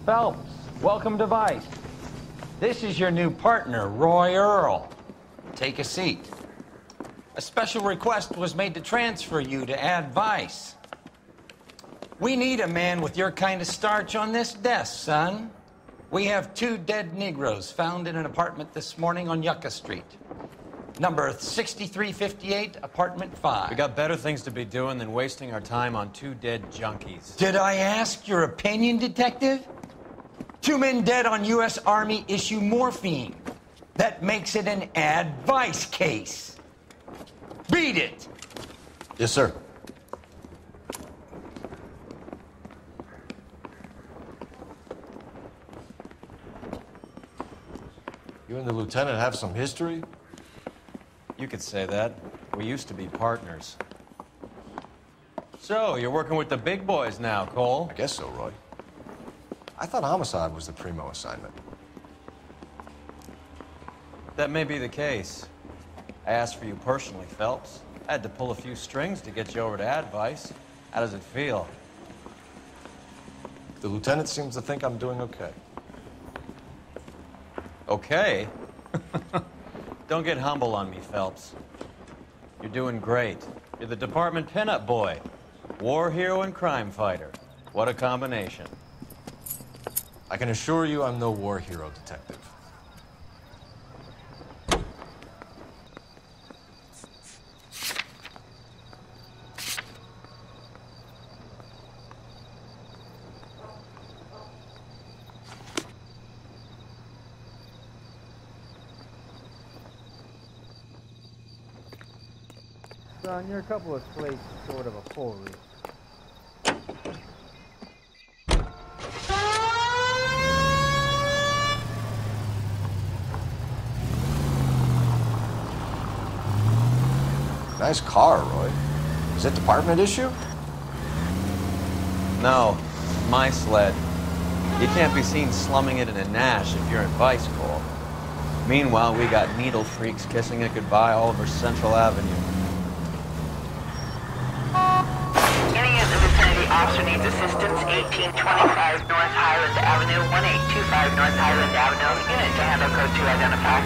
Phelps, welcome to Vice. This is your new partner, Roy Earl. Take a seat. A special request was made to transfer you to Ad Vice. We need a man with your kind of starch on this desk, son. We have 2 dead Negroes found in an apartment this morning on Yucca Street. Number 6358, apartment 5. We got better things to be doing than wasting our time on 2 dead junkies. Did I ask your opinion, detective? 2 men dead on U.S. Army issue morphine. That makes it an Ad Vice case. Beat it! Yes, sir. You and the lieutenant have some history? You could say that. We used to be partners. So, you're working with the big boys now, Cole? I guess so, Roy. I thought homicide was the primo assignment. That may be the case. I asked for you personally, Phelps. I had to pull a few strings to get you over to Ad Vice. How does it feel? The lieutenant seems to think I'm doing okay. Okay? Don't get humble on me, Phelps. You're doing great. You're the department pinup boy. War hero and crime fighter. What a combination. I can assure you I'm no war hero, detective. Son, you're a couple of slates short of a full reach. Nice car, Roy. Is it department issue? No, my sled. You can't be seen slumming it in a Nash if you're in Vice Corps. Meanwhile, we got needle freaks kissing it goodbye all over Central Avenue. Any in the vicinity officer needs assistance, 1825 North Highland Avenue, 1825 North Highland Avenue. Unit to handle code 2 identify.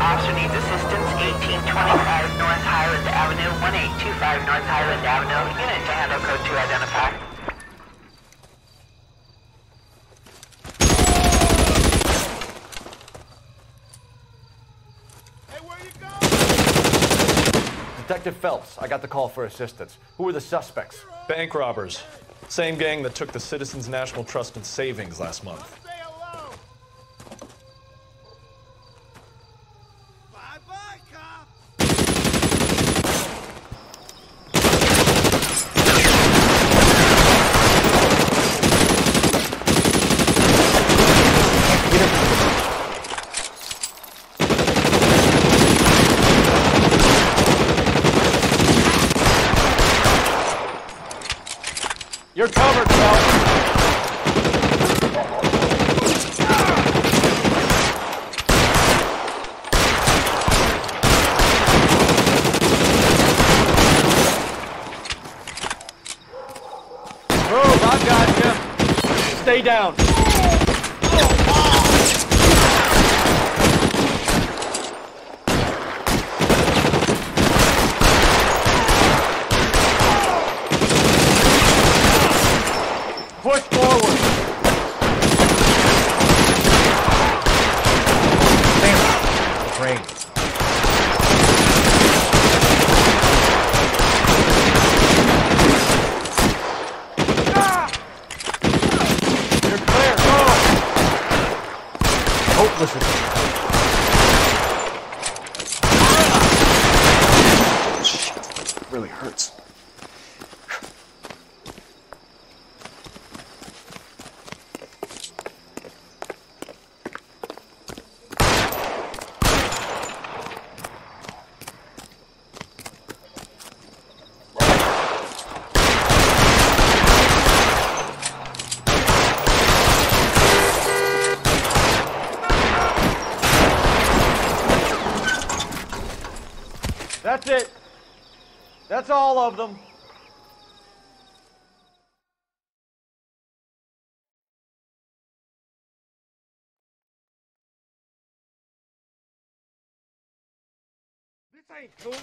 Officer needs assistance, 1825 North Highland Avenue, 1825 North Highland Avenue. Unit to handle code 2 identify. Hey, where you going? Detective Phelps, I got the call for assistance. Who are the suspects? Bank robbers. Same gang that took the Citizens National Trust and Savings last month. Say hello. Bye-bye, cop. You're covered, Phelps. Move, I got you. Stay down. Push forward. Great. You're clear. hurts. That's it. That's all of them. This ain't cool.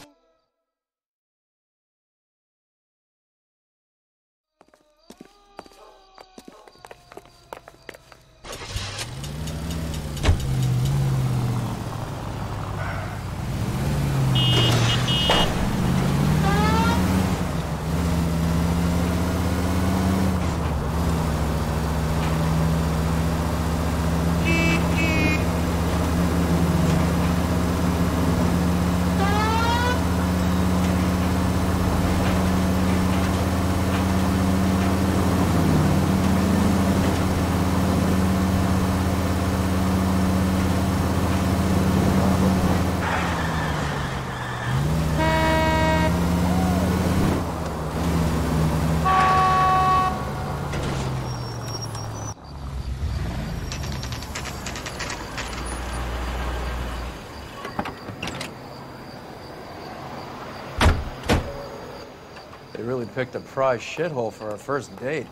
They really picked a prize shithole for our first date.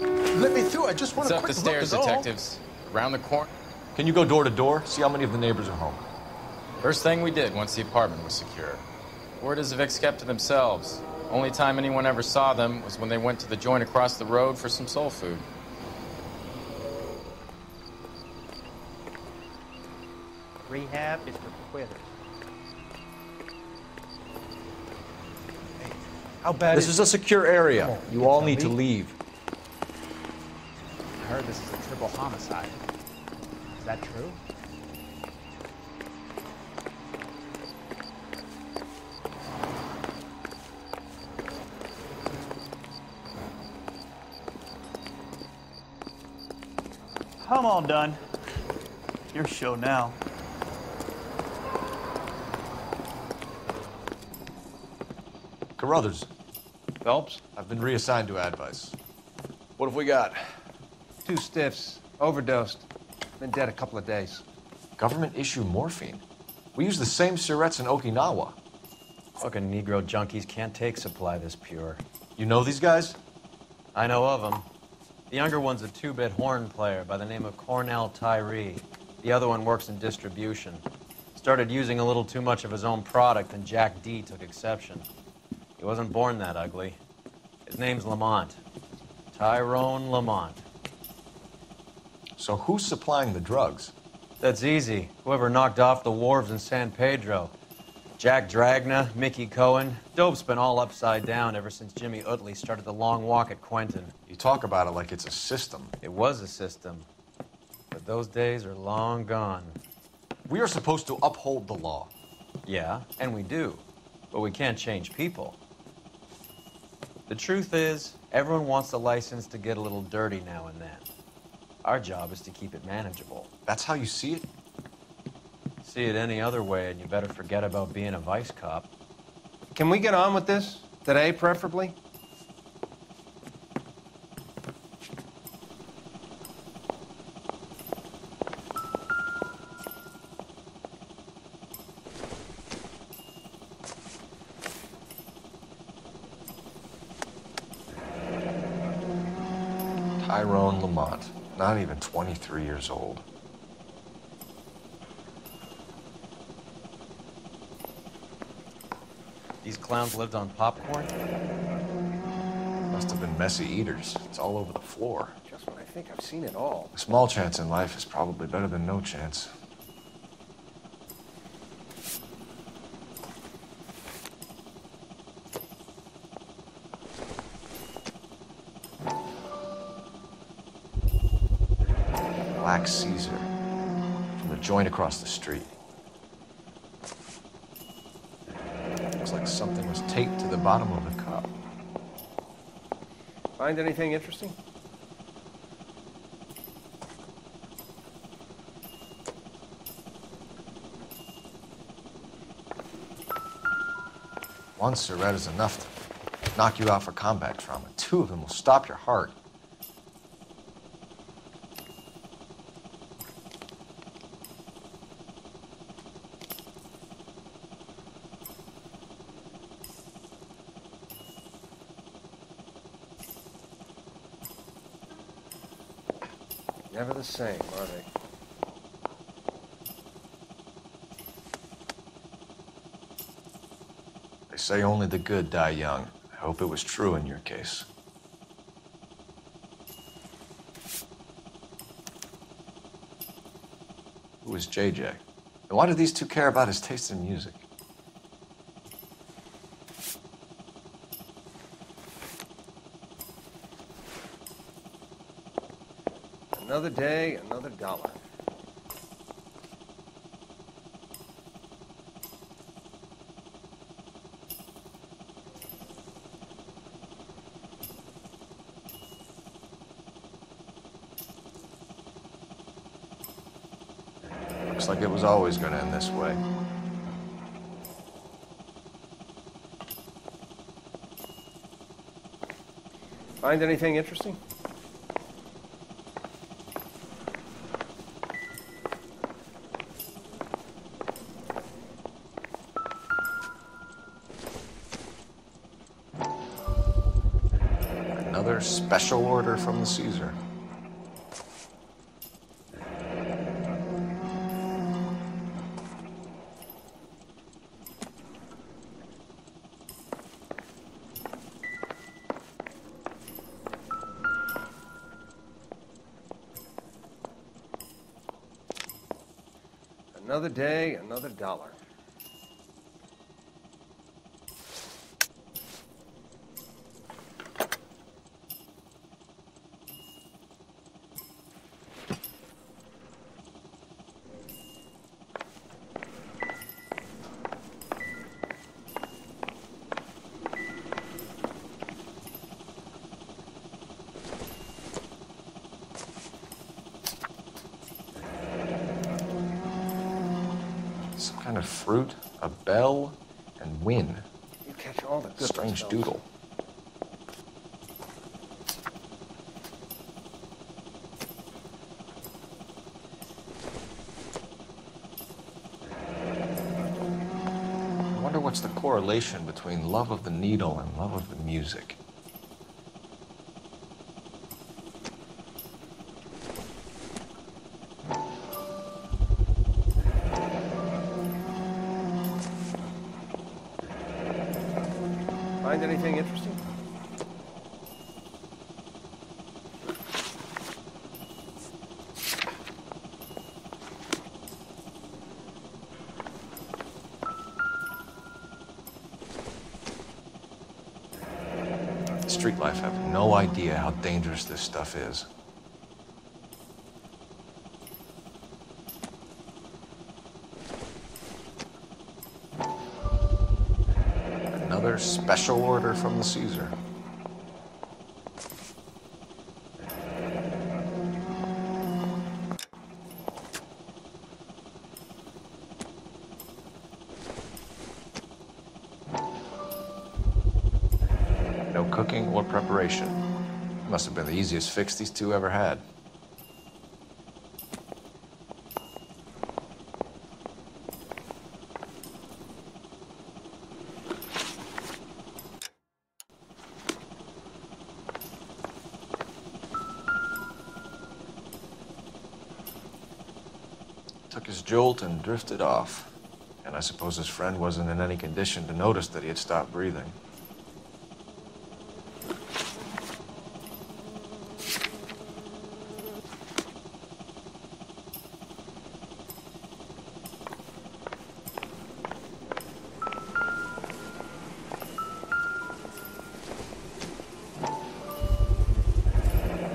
Let me through. I just want It's a up quick the stairs, look, is all. detectives. Round the corner. Can you go door to door? See how many of the neighbors are home. First thing we did once the apartment was secure. Word is the Vics kept to themselves. Only time anyone ever saw them was when they went to the joint across the road for some soul food. Rehab is for quitters. How bad This is a secure area. You all need to leave. I heard this is a triple homicide. Is that true? I'm all done. Your show now. Carruthers, Phelps? I've been reassigned to Advice. What have we got? 2 stiffs, overdosed, been dead a couple of days. Government issue morphine. We use the same syrettes in Okinawa. Fucking Negro junkies can't take supply this pure. You know these guys? I know of them. The younger one's a 2-bit horn player by the name of Cornell Tyree. The other one works in distribution. Started using a little too much of his own product, and Jack D took exception. He wasn't born that ugly. His name's Lamont. Tyrone Lamont. So who's supplying the drugs? That's easy. Whoever knocked off the wharves in San Pedro. Jack Dragna, Mickey Cohen. Dope's been all upside down ever since Jimmy Utley started the long walk at Quentin. You talk about it like it's a system. It was a system. But those days are long gone. We are supposed to uphold the law. Yeah, and we do. But we can't change people. The truth is, everyone wants the license to get a little dirty now and then. Our job is to keep it manageable. That's how you see it? See it any other way, and you better forget about being a vice cop. Can we get on with this? Today, preferably? Tyrone Lamont, not even 23 years old. These clowns lived on popcorn? Must have been messy eaters. It's all over the floor. Just when I think I've seen it all. A small chance in life is probably better than no chance. Black Caesar, from the joint across the street. Looks like like something was taped to the bottom of the cup. Find anything interesting? One cigarette is enough to knock you out for combat trauma. Two of them will stop your heart. Never the same, are they? They say only the good die young. I hope it was true in your case. Who is JJ? And why do these two care about his taste in music? Another day, another dollar. Looks like it was always going to end this way. Find anything interesting? Another special order from the Caesar. Another day, another dollar. Some kind of fruit, a bell, and win. You catch all the good Strange stuff. doodle. I wonder what's the correlation between love of the needle and love of the music. Find anything interesting? Street life have no idea how dangerous this stuff is. Another special order from the Caesar. No cooking or preparation. Must have been the easiest fix these two ever had. Took his jolt and drifted off. And I suppose his friend wasn't in any condition to notice that he had stopped breathing.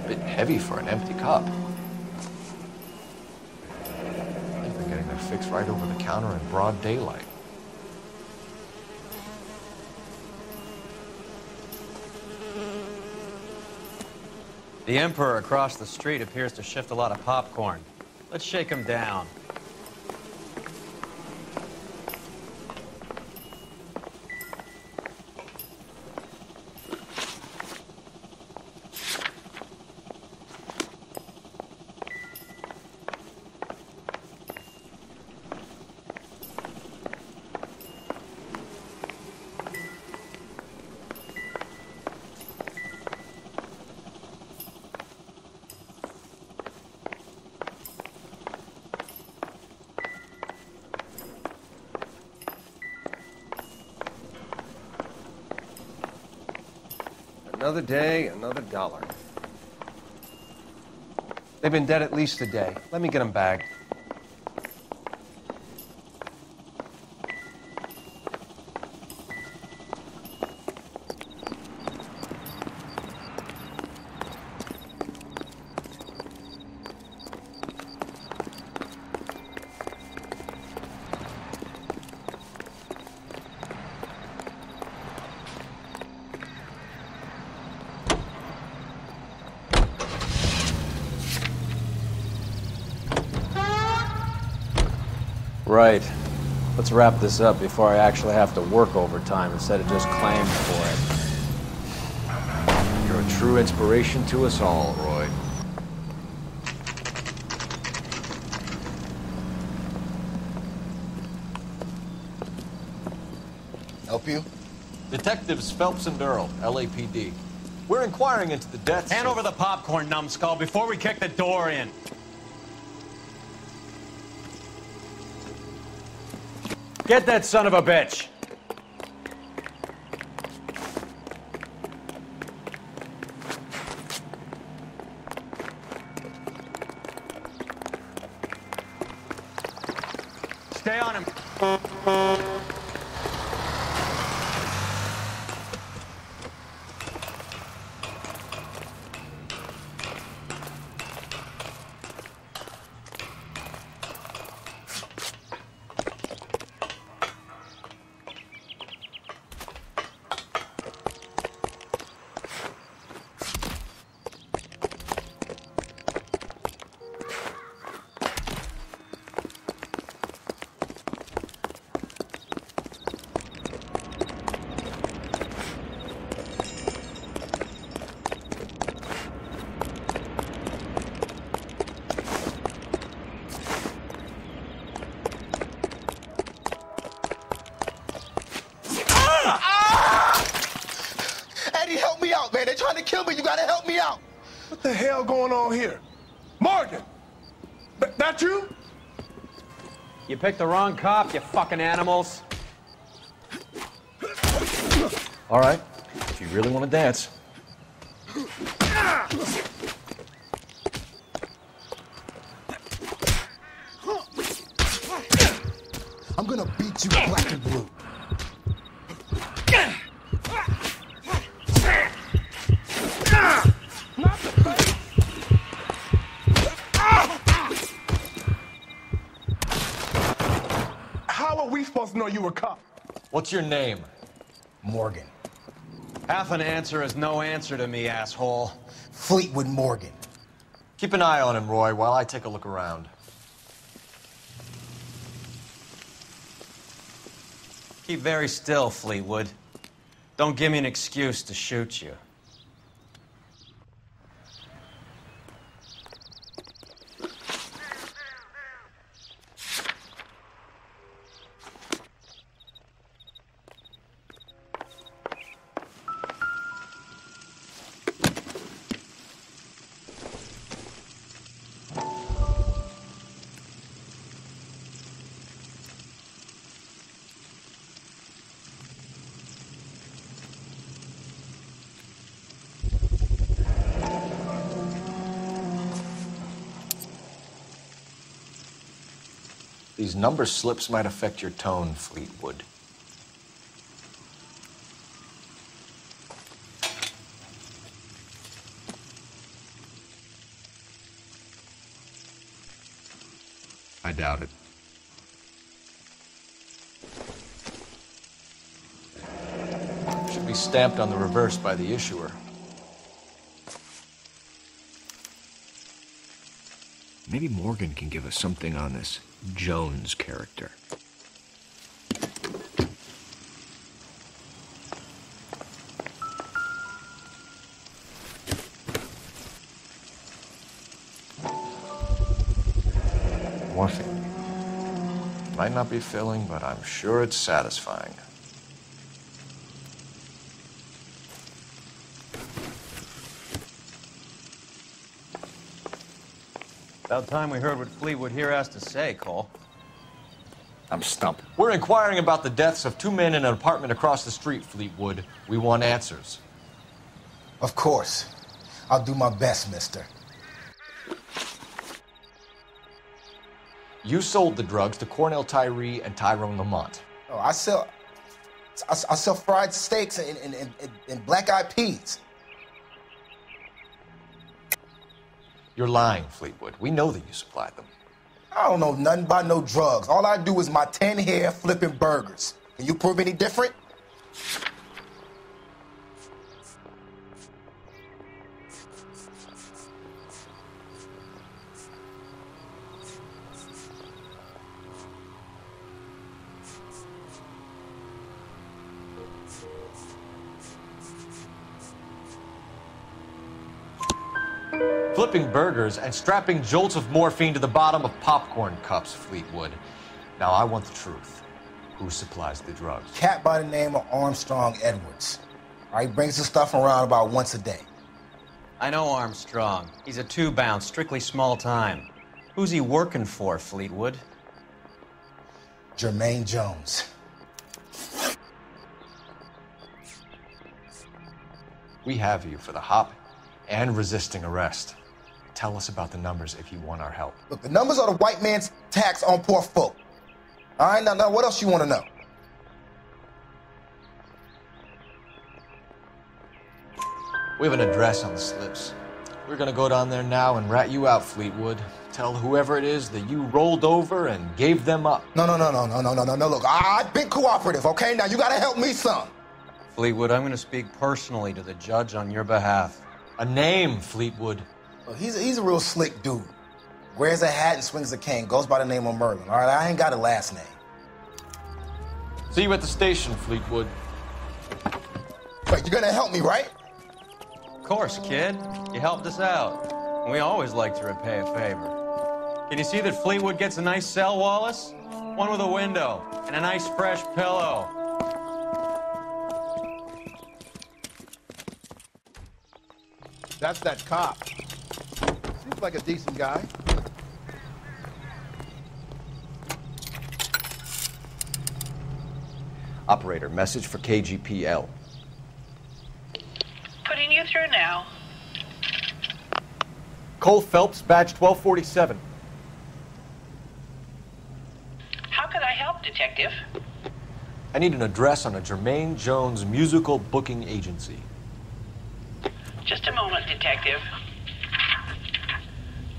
A bit heavy for an empty cup. Fixed right over the counter in broad daylight. The Emperor across the street appears to shift a lot of popcorn. Let's shake him down. Another day, another dollar. They've been dead at least a day. Let me get them bagged. Right. Let's wrap this up before I actually have to work overtime instead of just claiming for it. You're a true inspiration to us all, Roy. Help you? Detectives Phelps and Earl, LAPD. We're inquiring into the deaths. Hand over the popcorn, numbskull, before we kick the door in. Get that son of a bitch! Stay on him. Help me out, man. They're trying to kill me. You gotta help me out. What the hell going on here? Morgan! That you? You picked the wrong cop, you fucking animals. All right, if you really want to dance. I'm gonna beat you black and blue. How are we supposed to know you were a cop? What's your name? Morgan. Half an answer is no answer to me, asshole. Fleetwood Morgan. Keep an eye on him, Roy, while I take a look around. Keep very still, Fleetwood. Don't give me an excuse to shoot you. These number slips might affect your tone, Fleetwood. I doubt it. Should be stamped on the reverse by the issuer. Maybe Morgan can give us something on this Jones character. Morphine. Might not be filling, but I'm sure it's satisfying. About time we heard what Fleetwood here has to say, Cole. I'm stumped. We're inquiring about the deaths of 2 men in an apartment across the street, Fleetwood. We want answers. Of course. I'll do my best, mister. You sold the drugs to Cornell Tyree and Tyrone Lamont. Oh, I sell fried steaks and black-eyed peas. You're lying, Fleetwood. We know that you supplied them. I don't know nothing about no drugs. All I do is my 10 hair flipping burgers. Can you prove any different? Flipping burgers and strapping jolts of morphine to the bottom of popcorn cups, Fleetwood. Now, I want the truth. Who supplies the drugs? Cat by the name of Armstrong Edwards. All right, brings the stuff around about once a day. I know Armstrong. He's a 2-bound, strictly small time. Who's he working for, Fleetwood? Jermaine Jones. We have you for the hop and resisting arrest. Tell us about the numbers if you want our help. Look, the numbers are the white man's tax on poor folk. All right, now what else you want to know? We have an address on the slips. We're gonna go down there now and rat you out, Fleetwood. Tell whoever it is that you rolled over and gave them up. No. Look, I've been cooperative, okay? Now you gotta help me some. Fleetwood, I'm gonna speak personally to the judge on your behalf. A name, Fleetwood. Look, he's a real slick dude. Wears a hat and swings a cane. Goes by the name of Merlin. All right, I ain't got a last name. See you at the station, Fleetwood. Wait, you're gonna help me, right? Of course, kid. You helped us out. We always like to repay a favor. Can you see that Fleetwood gets a nice cell, Wallace? One with a window and a nice fresh pillow. That's that cop. Seems like a decent guy. Operator, message for KGPL. Putting you through now. Cole Phelps, badge 1247. How could I help, Detective? I need an address on a Jermaine Jones musical booking agency. Just a moment, Detective.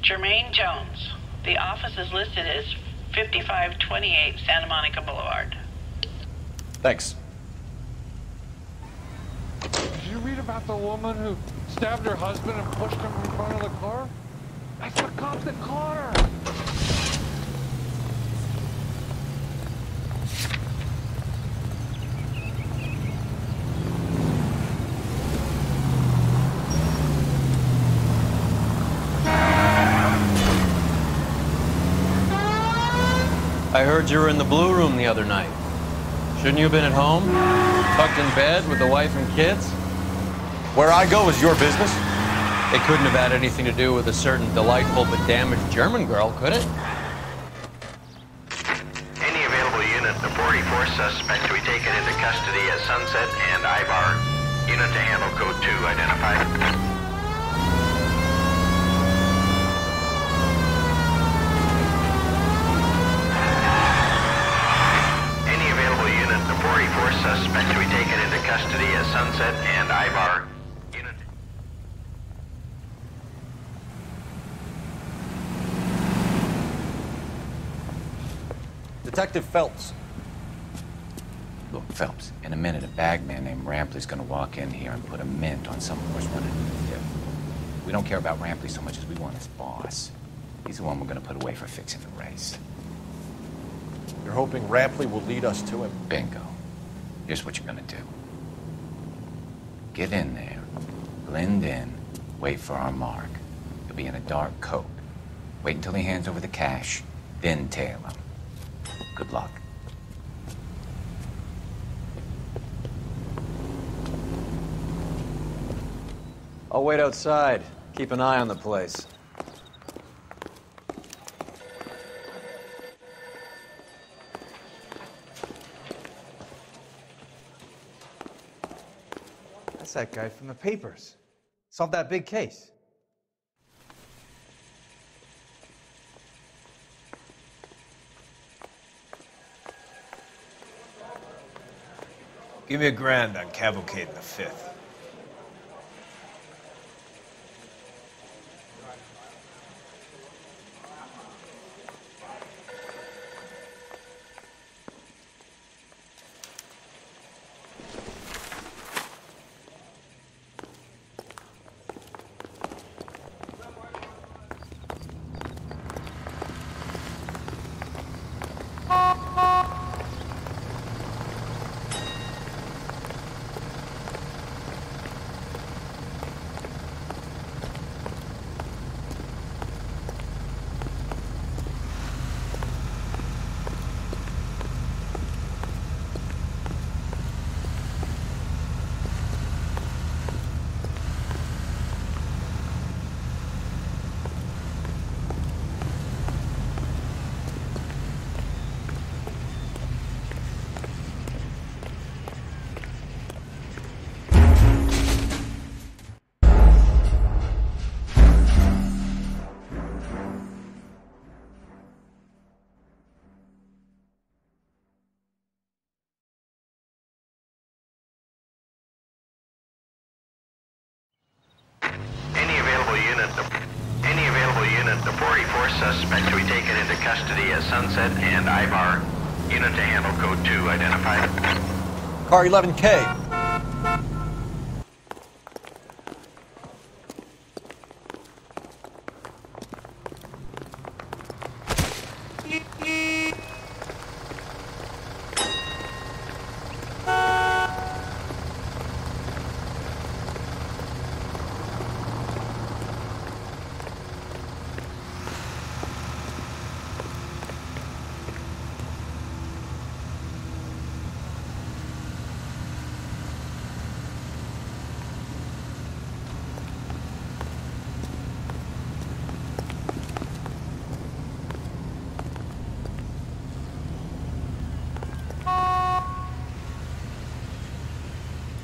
Jermaine Jones. The office is listed as 5528 Santa Monica Boulevard. Thanks. Did you read about the woman who stabbed her husband and pushed him in front of the car? That's the cop that caught her. I heard you were in the Blue Room the other night. Shouldn't you have been at home? Tucked in bed with the wife and kids? Where I go is your business. It couldn't have had anything to do with a certain delightful but damaged German girl, could it? Any available unit, the 44 suspect to be taken into custody at Sunset and Ibar. Unit to handle code 2 identified. Suspect to be taken into custody at Sunset and Ibar. Unit. Detective Phelps. Look, Phelps, in a minute, a bagman named Rampley's gonna walk in here and put a mint on some horse running in the fifth. We don't care about Rampley so much as we want his boss. He's the one we're gonna put away for fixing the race. You're hoping Rampley will lead us to him? Bingo. Here's what you're gonna do. Get in there, blend in, wait for our mark. You'll be in a dark coat. Wait until he hands over the cash, then tail him. Good luck. I'll wait outside. Keep an eye on the place. That's that guy from the papers. Solved that big case. Give me $1,000 on Cavalcade in the 5th. Any available unit, the 44 suspect to be taken into custody at Sunset and Ivar. Unit to handle code 2 identified. Car 11K.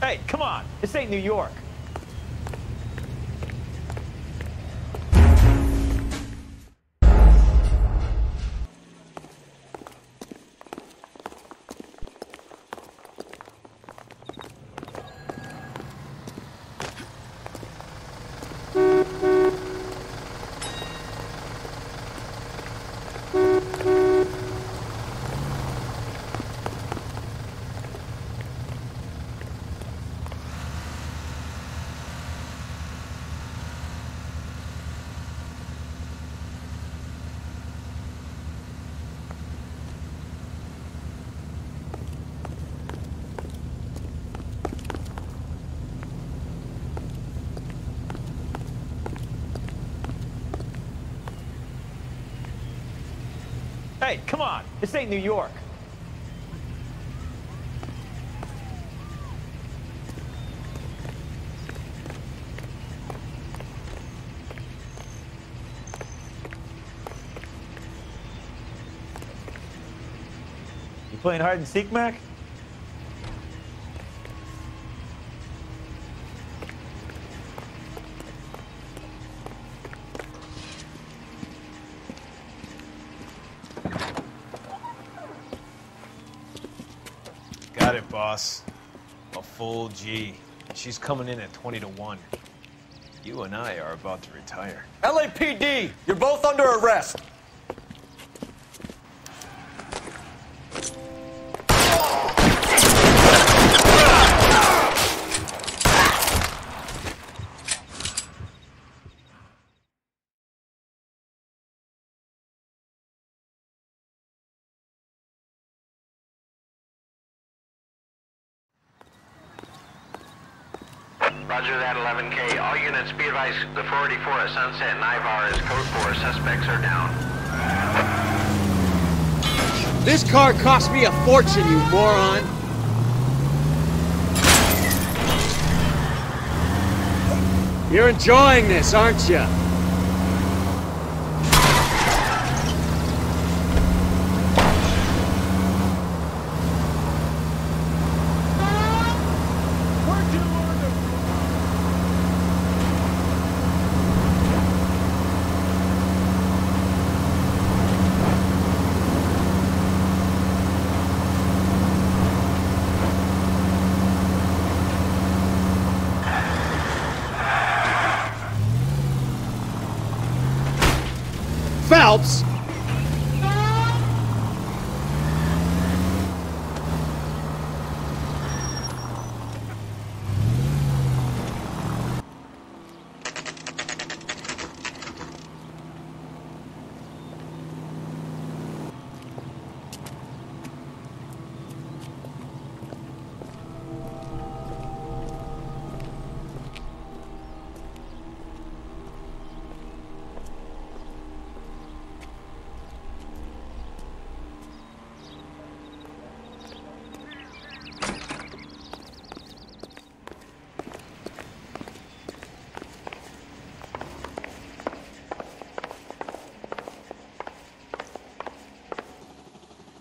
Hey, come on. This ain't New York. Hey, come on. This ain't New York. You playing hide and seek, Mac? Got it, boss. A full G. She's coming in at 20-1. You and I are about to retire. LAPD, you're both under arrest. Roger that, 11K. All units be advised, the 484 at Sunset and Ivar is code 4. Suspects are down. This car cost me a fortune, you moron! You're enjoying this, aren't you? Phelps!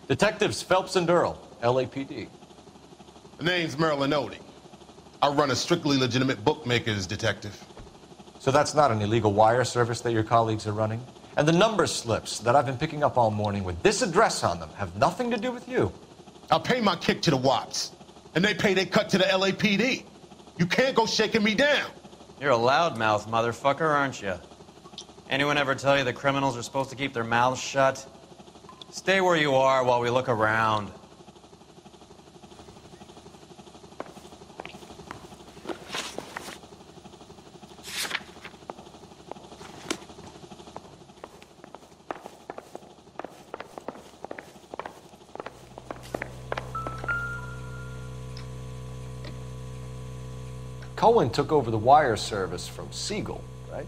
Detectives Phelps and Earl, LAPD. The name's Merlin Odie. I run a strictly legitimate bookmaker's detective. So that's not an illegal wire service that your colleagues are running? And the number slips that I've been picking up all morning with this address on them have nothing to do with you? I pay my kick to the Wops, and they pay their cut to the LAPD. You can't go shaking me down. You're a loudmouth motherfucker, aren't you? Anyone ever tell you that criminals are supposed to keep their mouths shut? Stay where you are while we look around. Cohen took over the wire service from Siegel, right?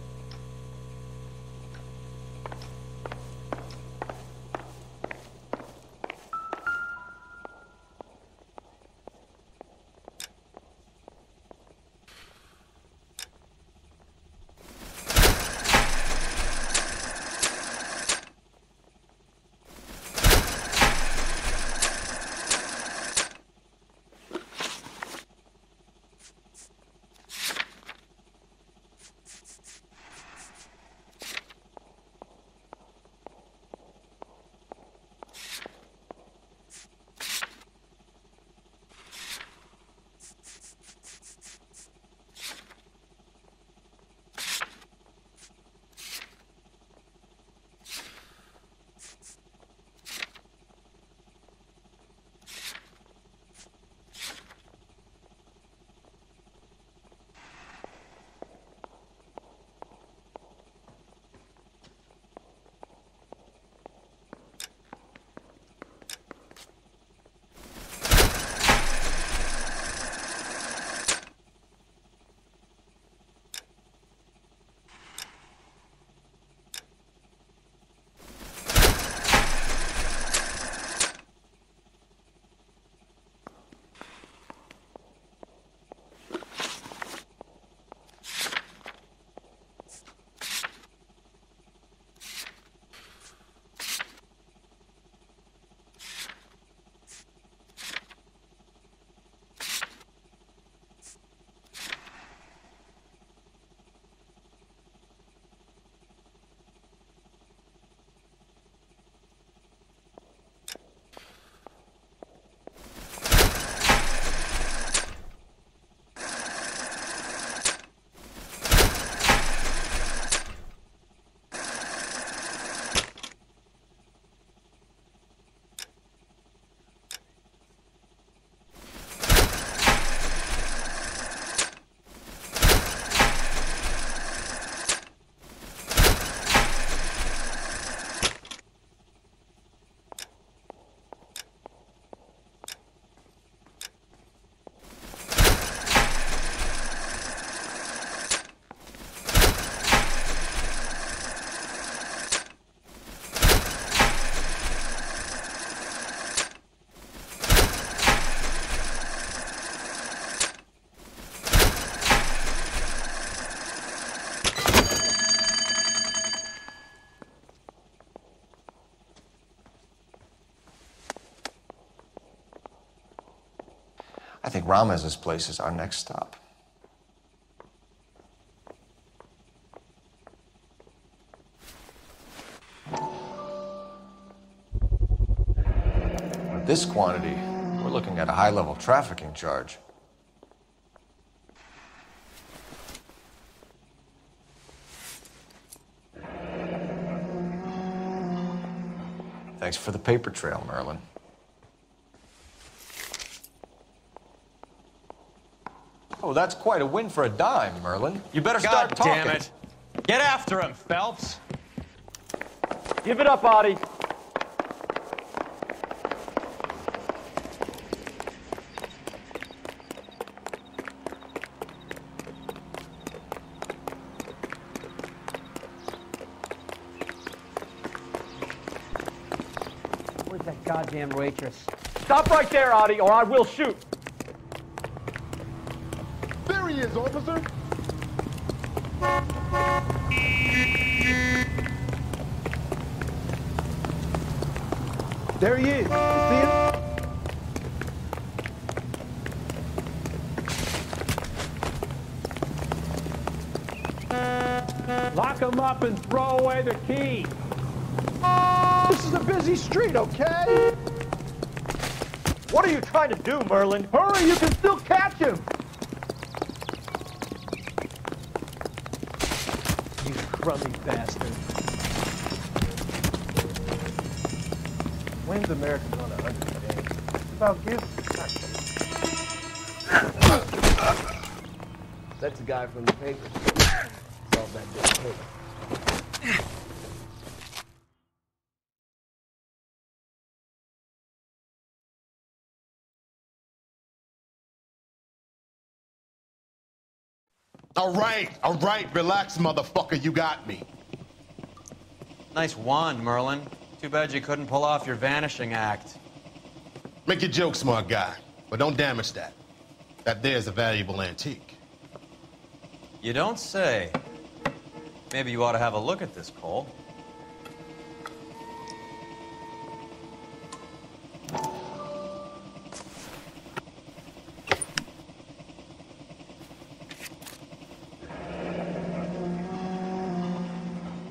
I think Ramez's place is our next stop. With this quantity, we're looking at a high-level trafficking charge. Thanks for the paper trail, Merlin. Oh, that's quite a win for a dime, Merlin. You better start talking. God damn it. Get after him, Phelps. Give it up, Adi. Where's that goddamn waitress? Stop right there, Adi, or I will shoot. There he is, officer. There he is. You see him? Lock him up and throw away the key. This is a busy street, okay? What are you trying to do, Merlin? Hurry, you can still catch him. You crummy bastard. When's America gonna understand? It's about gifts. That's the guy from the paper. Solve that damn case. All right, relax, motherfucker, you got me. Nice wand, Merlin. Too bad you couldn't pull off your vanishing act. Make your joke, smart guy, but don't damage that. That there's a valuable antique. You don't say. Maybe you ought to have a look at this, Cole.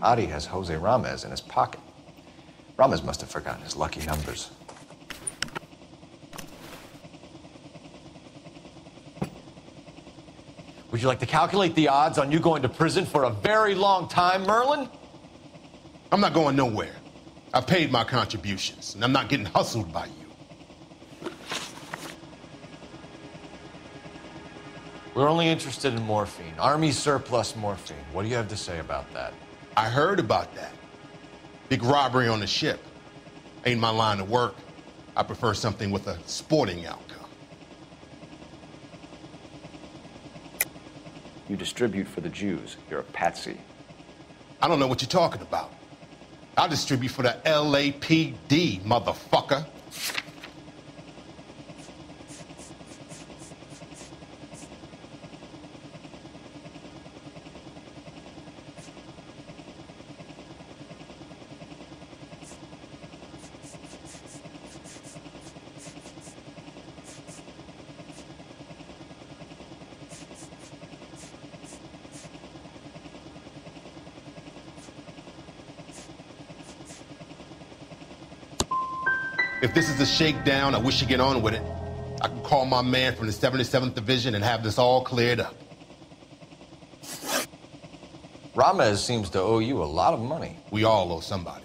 Adi has Jose Ramez in his pocket. Ramez must have forgotten his lucky numbers. Would you like to calculate the odds on you going to prison for a very long time, Merlin? I'm not going nowhere. I've paid my contributions, and I'm not getting hustled by you. We're only interested in morphine. Army surplus morphine. What do you have to say about that? I heard about that. Big robbery on the ship. Ain't my line of work. I prefer something with a sporting outcome. You distribute for the Jews. You're a patsy. I don't know what you're talking about. I distribute for the LAPD, motherfucker. If this is a shakedown, I wish you get on with it. I can call my man from the 77th Division and have this all cleared up. Ramez seems to owe you a lot of money. We all owe somebody.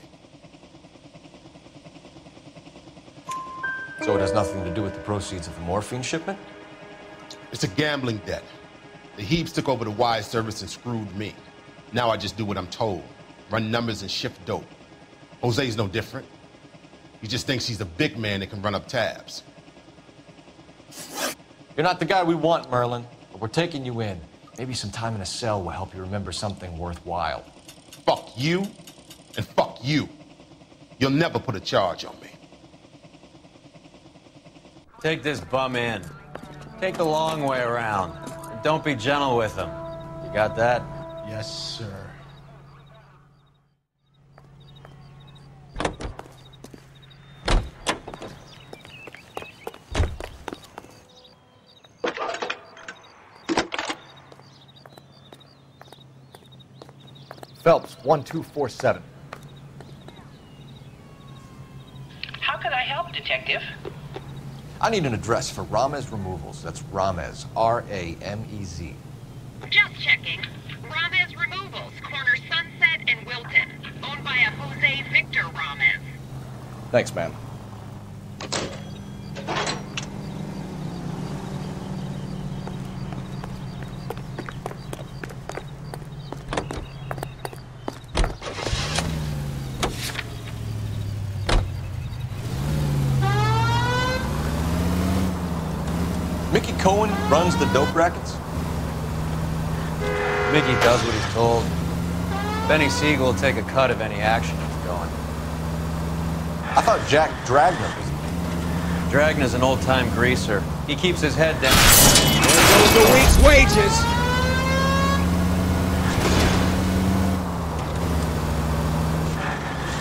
So it has nothing to do with the proceeds of the morphine shipment? It's a gambling debt. The Heaps took over the wire service and screwed me. Now I just do what I'm told. Run numbers and shift dope. Jose's no different. He just thinks he's a big man that can run up tabs. You're not the guy we want, Merlin, but we're taking you in. Maybe some time in a cell will help you remember something worthwhile. Fuck you, and fuck you. You'll never put a charge on me. Take this bum in. Take the long way around. And don't be gentle with him. You got that? Yes, sir. Phelps, 1247. How can I help, Detective? I need an address for Ramez Removals. That's Ramez, R-A-M-E-Z. Just checking. Ramez Removals, corner Sunset and Wilton. Owned by a Jose Victor Ramez. Thanks, ma'am. Mickey Cohen runs the dope rackets? Mickey does what he's told. Benny Siegel will take a cut of any action he's going. I thought Jack Dragner was... Dragner's an old-time greaser. He keeps his head down. There goes the week's wages.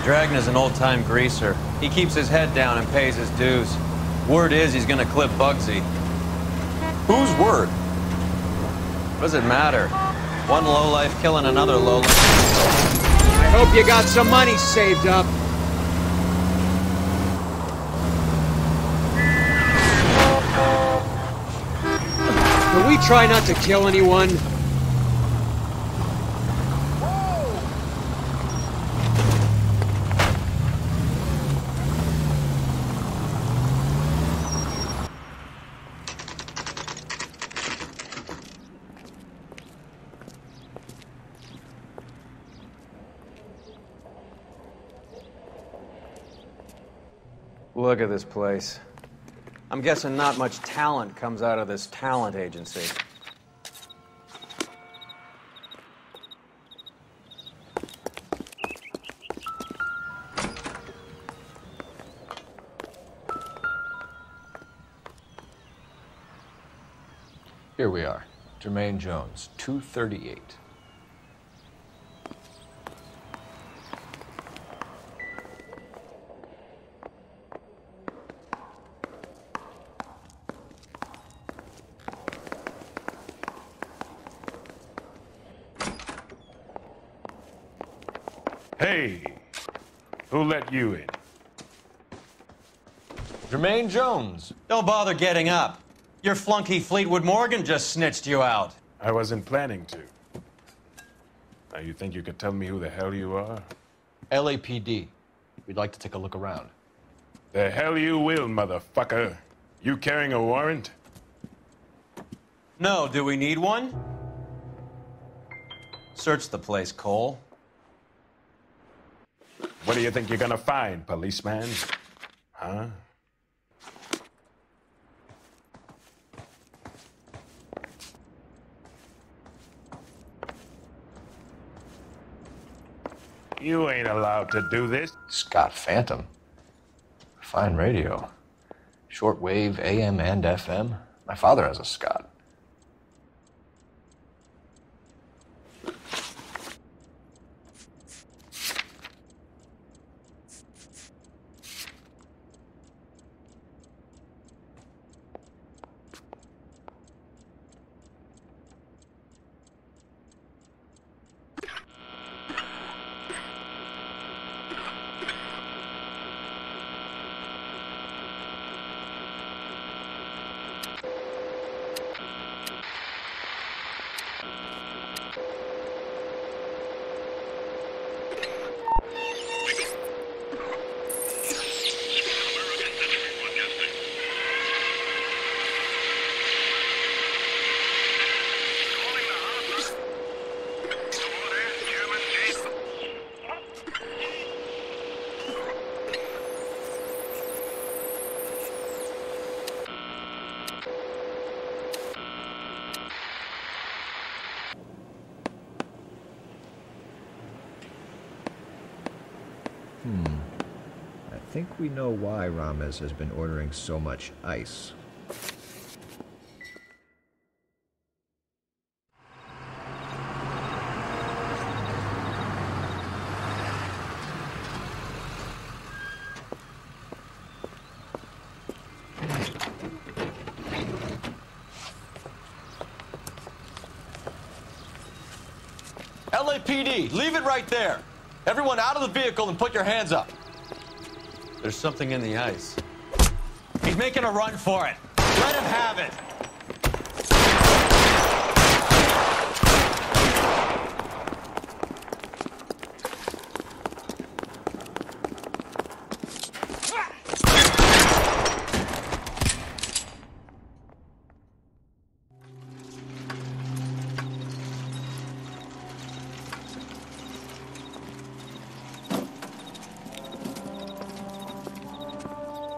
Dragner's an old-time greaser. He keeps his head down and pays his dues. Word is he's gonna clip Bugsy. Whose word? What does it matter? One lowlife killing another lowlife. I hope you got some money saved up. Can we try not to kill anyone? Look at this place. I'm guessing not much talent comes out of this talent agency. Here we are. Jermaine Jones, 238. Hey, who let you in? Jermaine Jones. Don't bother getting up. Your flunky Fleetwood Morgan just snitched you out. I wasn't planning to. Now, you think you could tell me who the hell you are? LAPD. We'd like to take a look around. The hell you will, motherfucker. You carrying a warrant? No, do we need one? Search the place, Cole. What do you think you're gonna find, policeman? Huh? You ain't allowed to do this. Scott Phantom. Fine radio. Shortwave, AM and FM. My father has a Scott. I think we know why Ramez has been ordering so much ice. LAPD, leave it right there. Everyone out of the vehicle and put your hands up. There's something in the ice. He's making a run for it. Let him have it.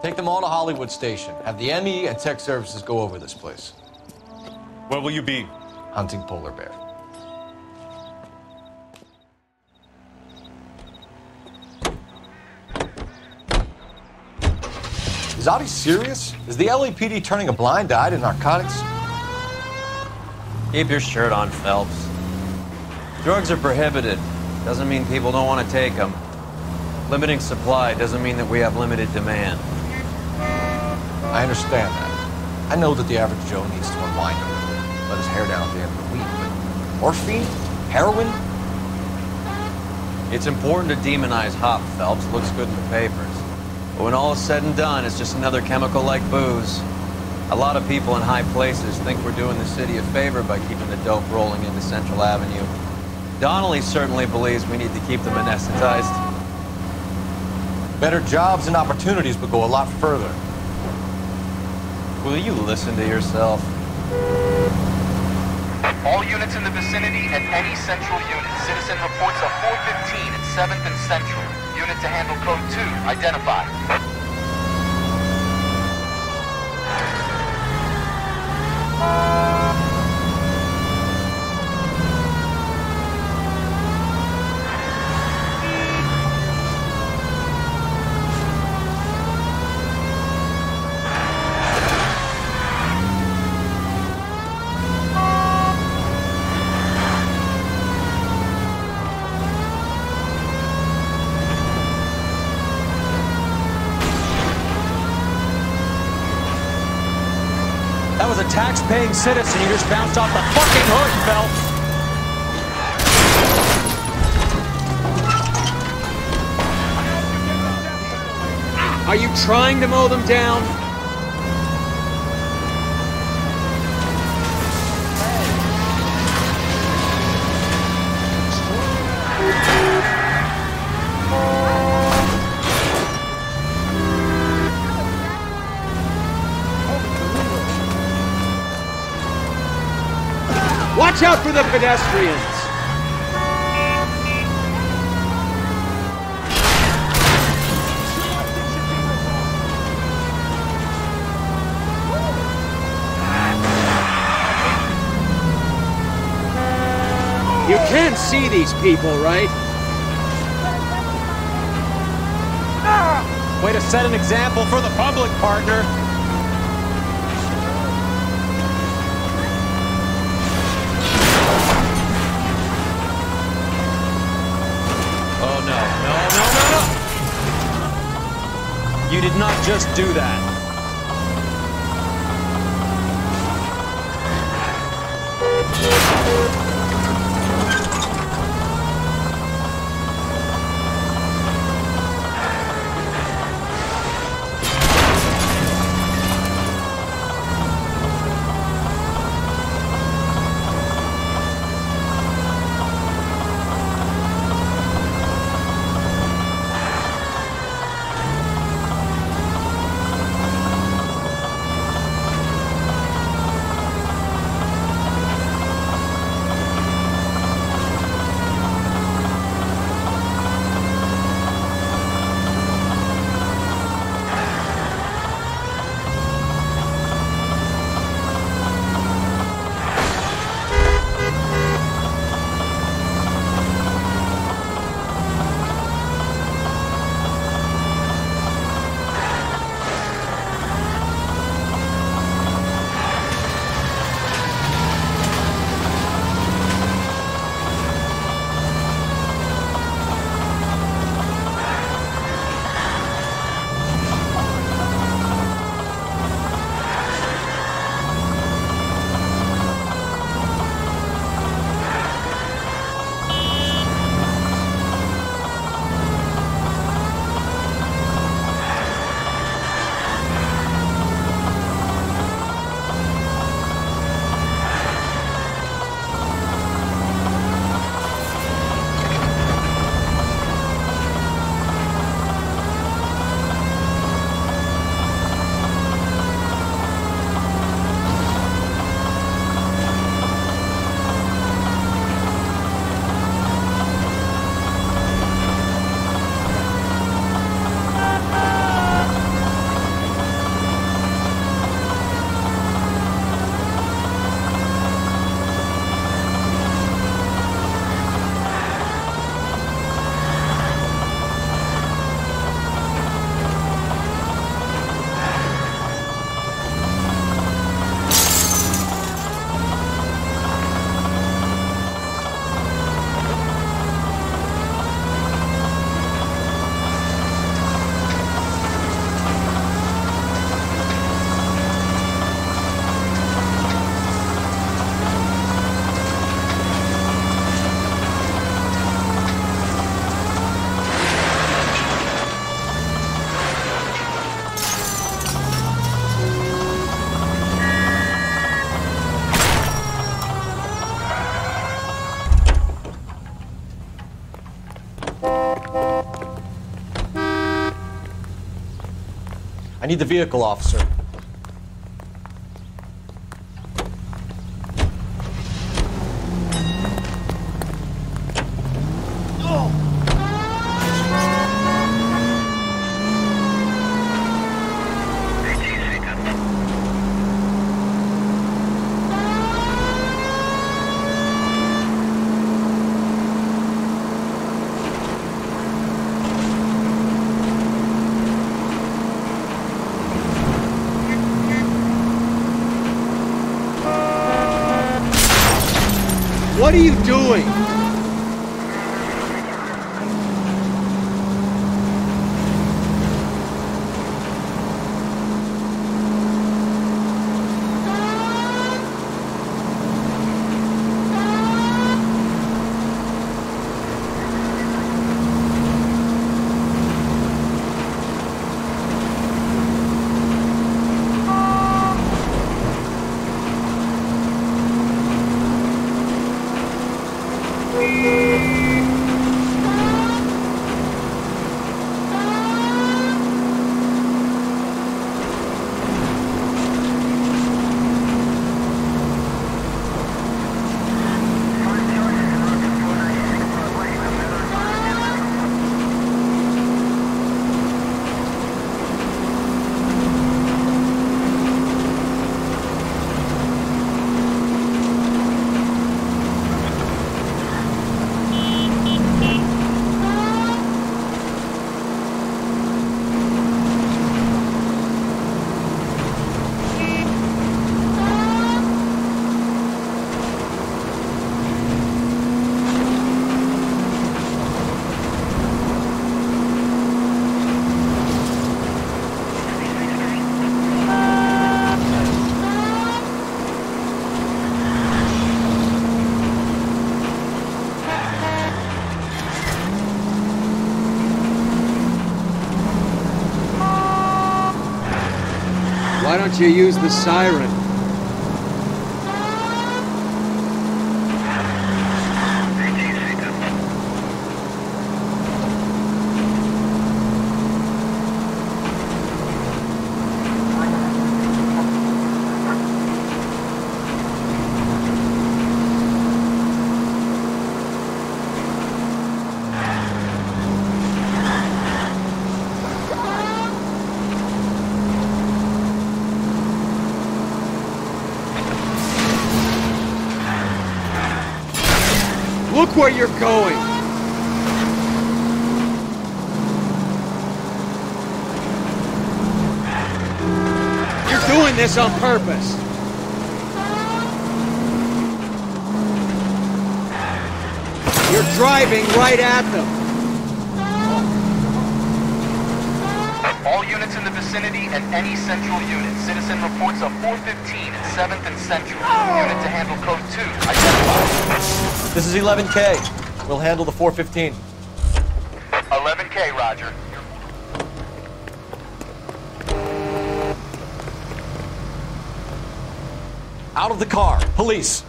Take them all to Hollywood Station. Have the ME and tech services go over this place. Where will you be? Hunting polar bear. Is Audie serious? Is the LAPD turning a blind eye to narcotics? Keep your shirt on, Phelps. Drugs are prohibited. Doesn't mean people don't want to take them. Limiting supply doesn't mean that we have limited demand. I understand that. I know that the average Joe needs to unwind a little, let his hair down at the end of the week, but morphine? Heroin? It's important to demonize hop, Phelps. Looks good in the papers. But when all is said and done, it's just another chemical like booze. A lot of people in high places think we're doing the city a favor by keeping the dope rolling into Central Avenue. Donnelly certainly believes we need to keep them anesthetized. Better jobs and opportunities would go a lot further. Will you listen to yourself? All units in the vicinity and any central unit. Citizen reports a 415 at 7th and Central. Unit to handle code 2, identified. That was a tax-paying citizen. You just bounced off the fucking hood, Phelps. Are you trying to mow them down? Watch out for the pedestrians! You can see these people, right? Way to set an example for the public, partner. You did not just do that. I need the vehicle, officer. What are you doing? Why don't you use the siren? Look where you're going! You're doing this on purpose! You're driving right at them! All units in the vicinity and any central unit. Citizen reports a 415 at 7th and Central. Unit to handle code 2. Identify. This is 11K. We'll handle the 415. 11K, Roger. Out of the car. Police.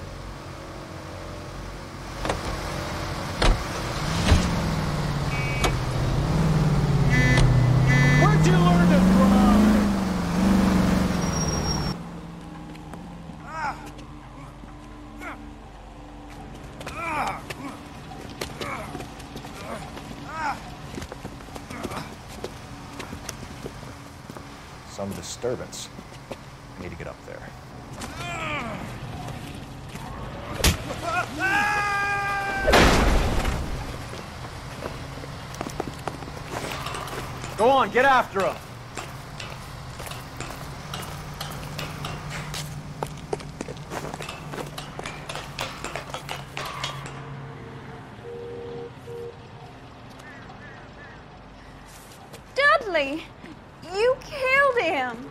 Where'd you learn to drive? Some disturbance. I need to get up there. Go on, get after him. Dudley, you killed him.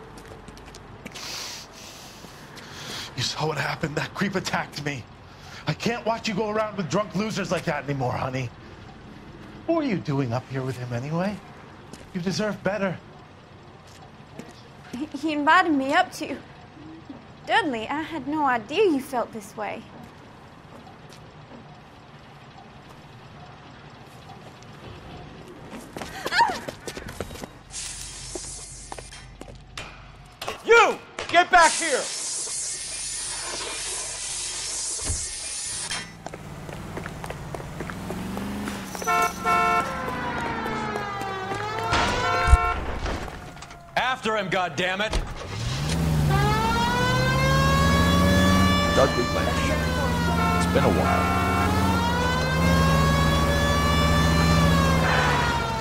You saw what happened? That creep attacked me. I can't watch you go around with drunk losers like that anymore, honey. What are you doing up here with him anyway? You deserve better. He invited me up to. Dudley, I had no idea you felt this way. here! After him, goddammit! Dudley Lynch. It's been a while.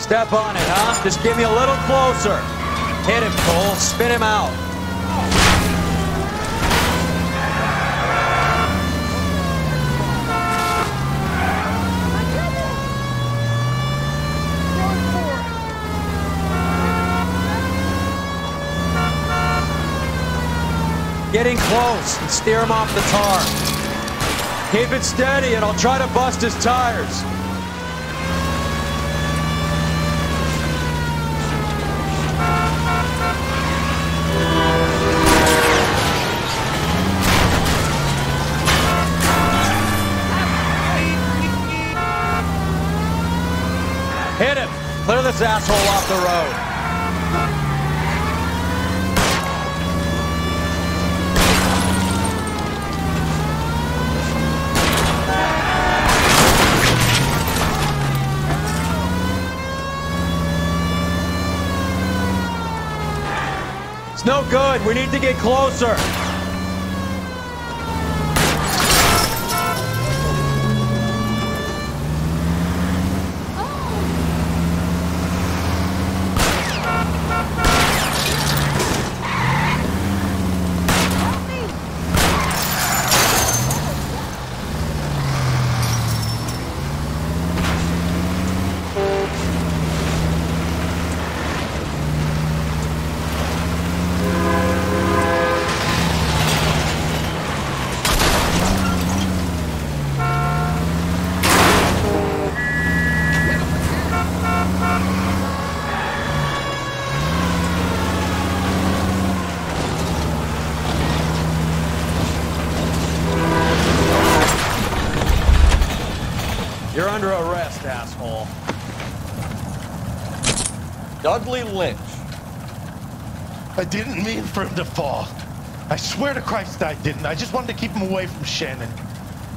Step on it, huh? Just give me a little closer. Hit him, Cole. Spin him out. Getting close and steer him off the tar. Keep it steady and I'll try to bust his tires. Hit him! Clear this asshole off the road. It's no good. We need to get closer. You're under arrest, asshole. Dudley Lynch. I didn't mean for him to fall. I swear to Christ I didn't. I just wanted to keep him away from Shannon.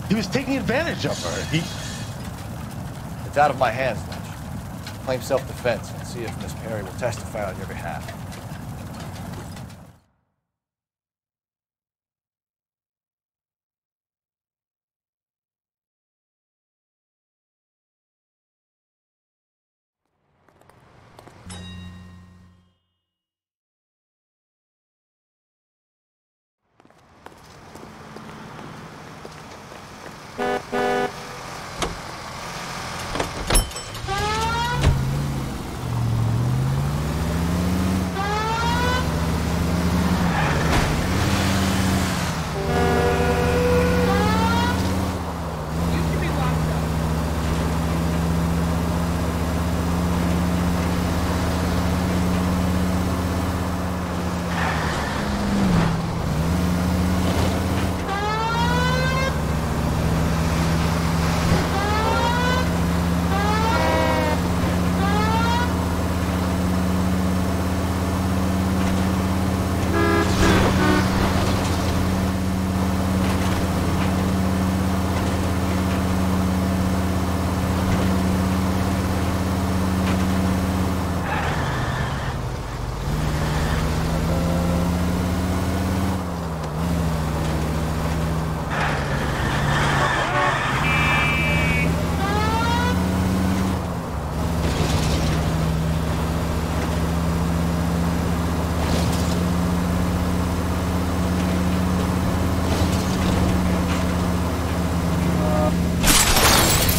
He was taking advantage of her. It's out of my hands, Lynch. Claim self-defense and see if Miss Perry will testify on your behalf.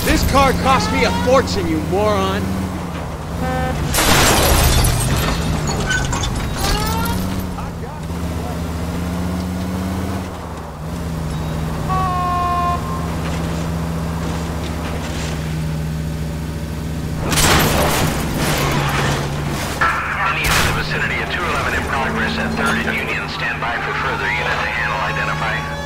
This car cost me a fortune, you moron! Any unit in the vicinity of 211 in progress at 3rd and Union. Stand by for further unit to handle identify.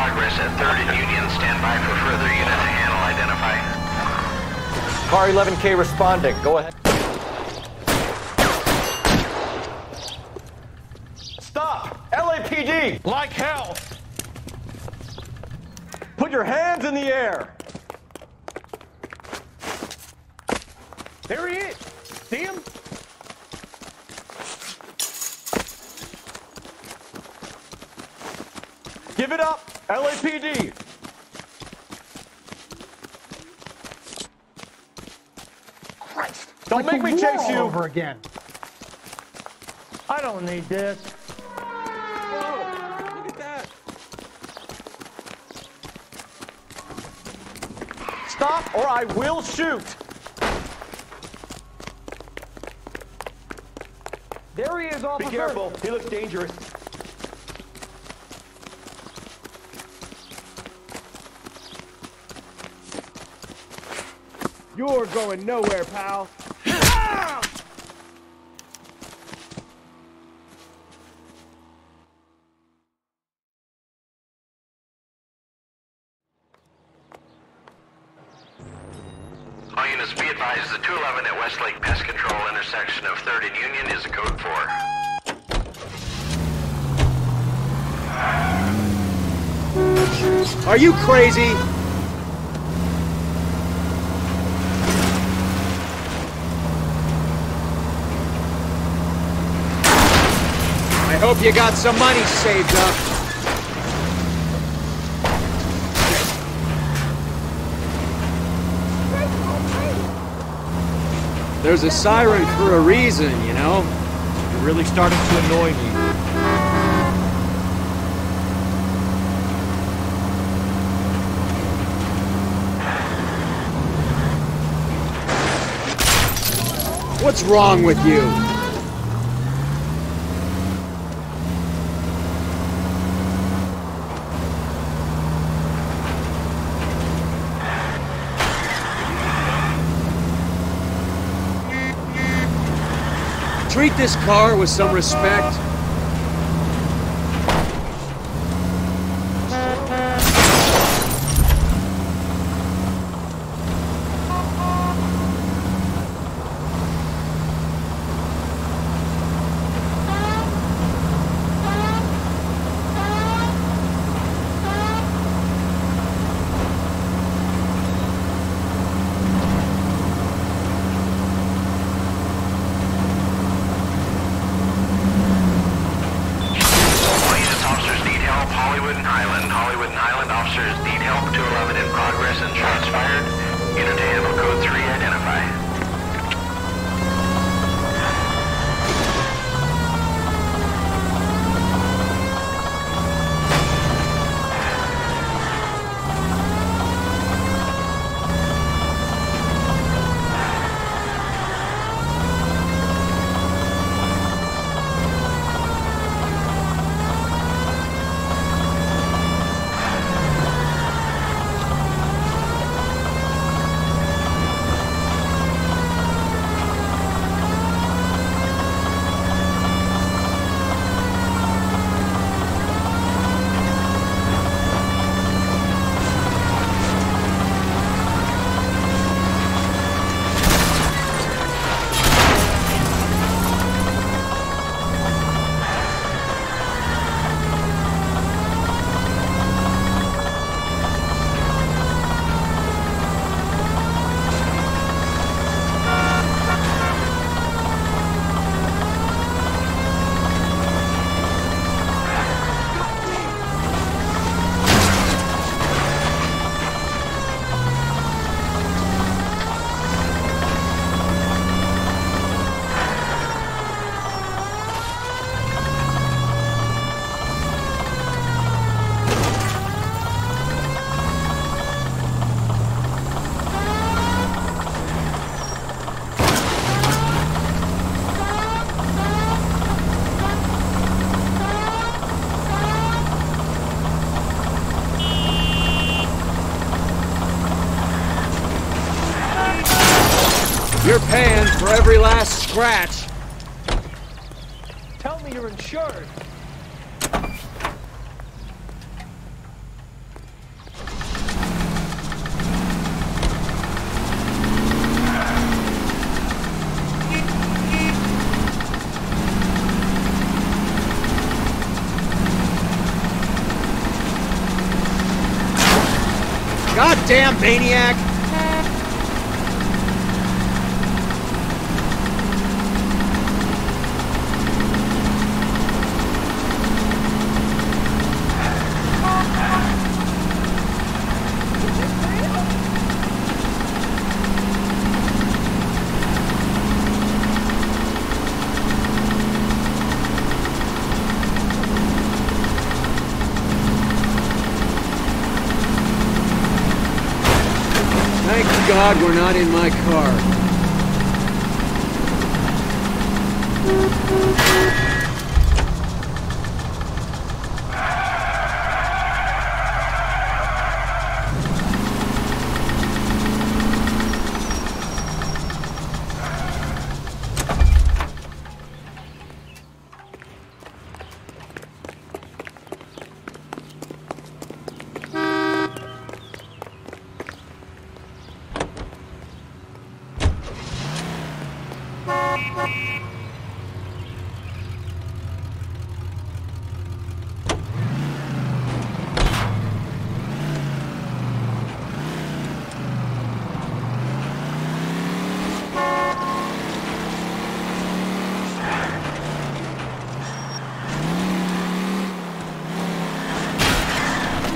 progress at 3rd and Union. Stand by for further unit to handle. Identify. Car 11K responding. Go ahead. Stop! LAPD! Like hell! Put your hands in the air! There he is! See him? Give it up! LAPD! Christ! Don't make me chase you! Over again. I don't need this. Whoa! Look at that! Stop or I will shoot! There he is, officer. Be careful, he looks dangerous. You're going nowhere, pal. All units be advised, the 211 at Westlake Pest Control intersection of 3rd and Union is a code 4. Are you crazy? I hope you got some money saved up. There's a siren for a reason, you know? You're really starting to annoy me. What's wrong with you? Treat this car with some respect. You're paying for every last scratch. Tell me you're insured. Goddamn maniac! Thank God we're not in my car.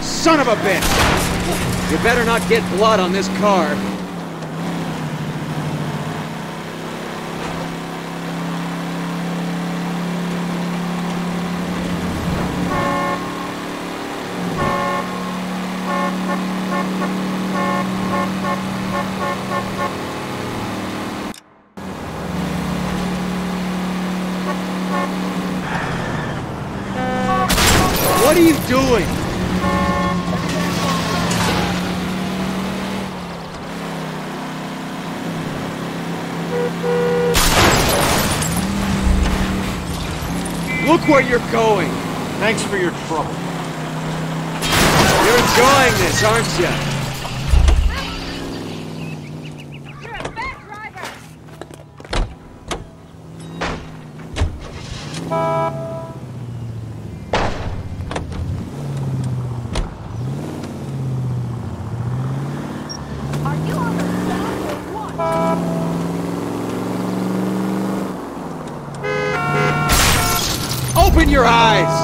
Son of a bitch! You better not get blood on this car. What are you doing? Look where you're going! Thanks for your trouble. You're enjoying this, aren't you? You're a bad driver! Are you on the stop or what? Open your eyes!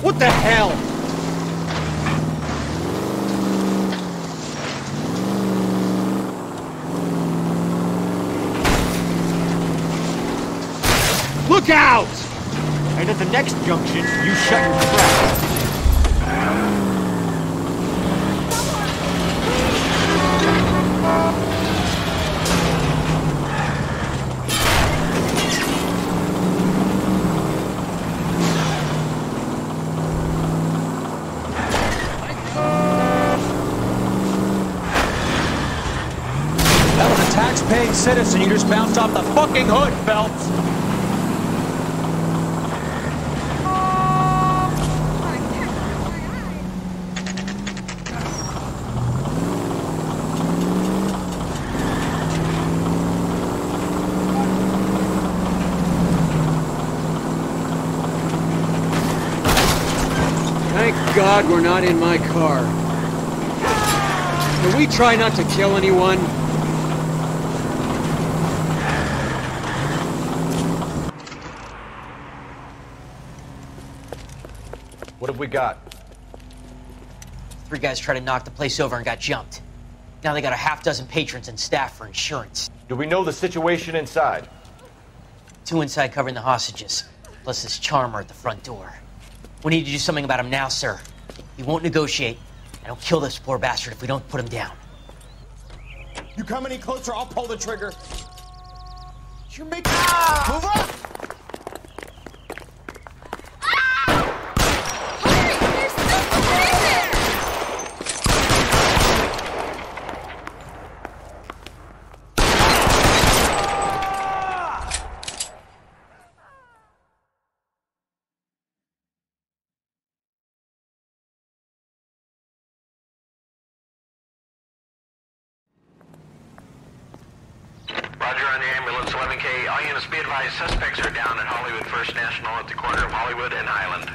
What the hell? Look out! And at the next junction, you shut your trap. That was a tax-paying citizen you just bounced off the fucking hood, Phelps! Thank God we're not in my car. Can we try not to kill anyone? What have we got? 3 guys tried to knock the place over and got jumped. Now they got a half dozen patrons and staff for insurance. Do we know the situation inside? 2 inside covering the hostages, plus this charmer at the front door. We need to do something about him now, sir. He won't negotiate, and he'll kill this poor bastard if we don't put him down. You come any closer, I'll pull the trigger. You're making... Move up! Roger on the ambulance, 11K. All units be advised, suspects are down at Hollywood First National at the corner of Hollywood and Highland.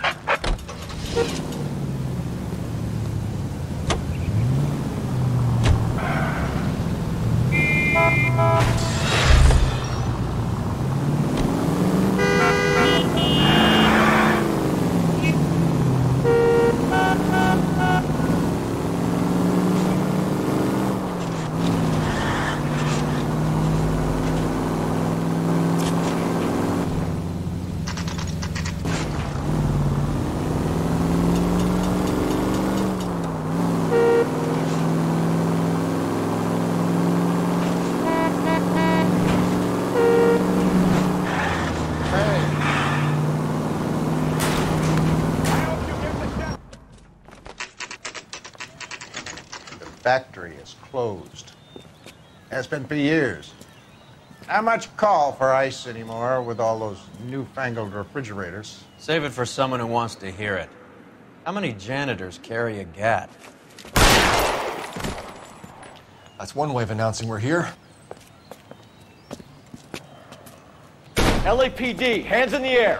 Factory is closed. Has been for years. Not much call for ice anymore with all those newfangled refrigerators. Save it for someone who wants to hear it. How many janitors carry a gat? That's one way of announcing we're here. LAPD, hands in the air.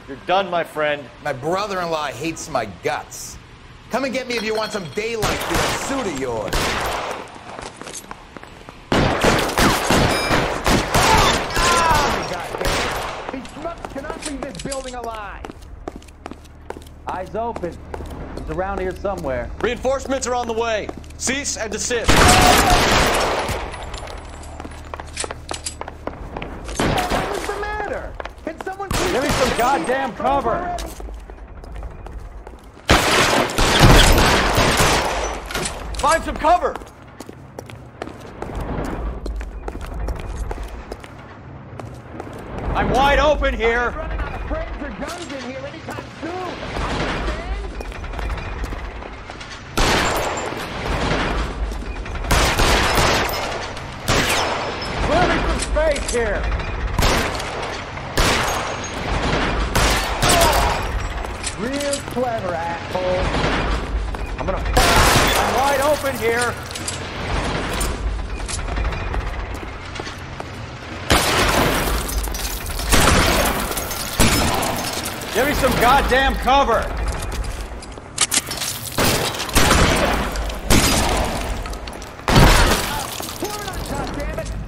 You're done, my friend. My brother-in-law hates my guts. Come and get me if you want some daylight through that suit of yours. These schmucks cannot leave this building alive. Eyes open. He's around here somewhere. Reinforcements are on the way. Cease and desist. What's the matter? Can someone please give me some goddamn cover? Find some cover! I'm wide open here! I'm running out of frames or guns in here anytime soon! Understand? Clearing some space here! Real clever, asshole! I'm gonna... I'm wide open here. Give me some goddamn cover.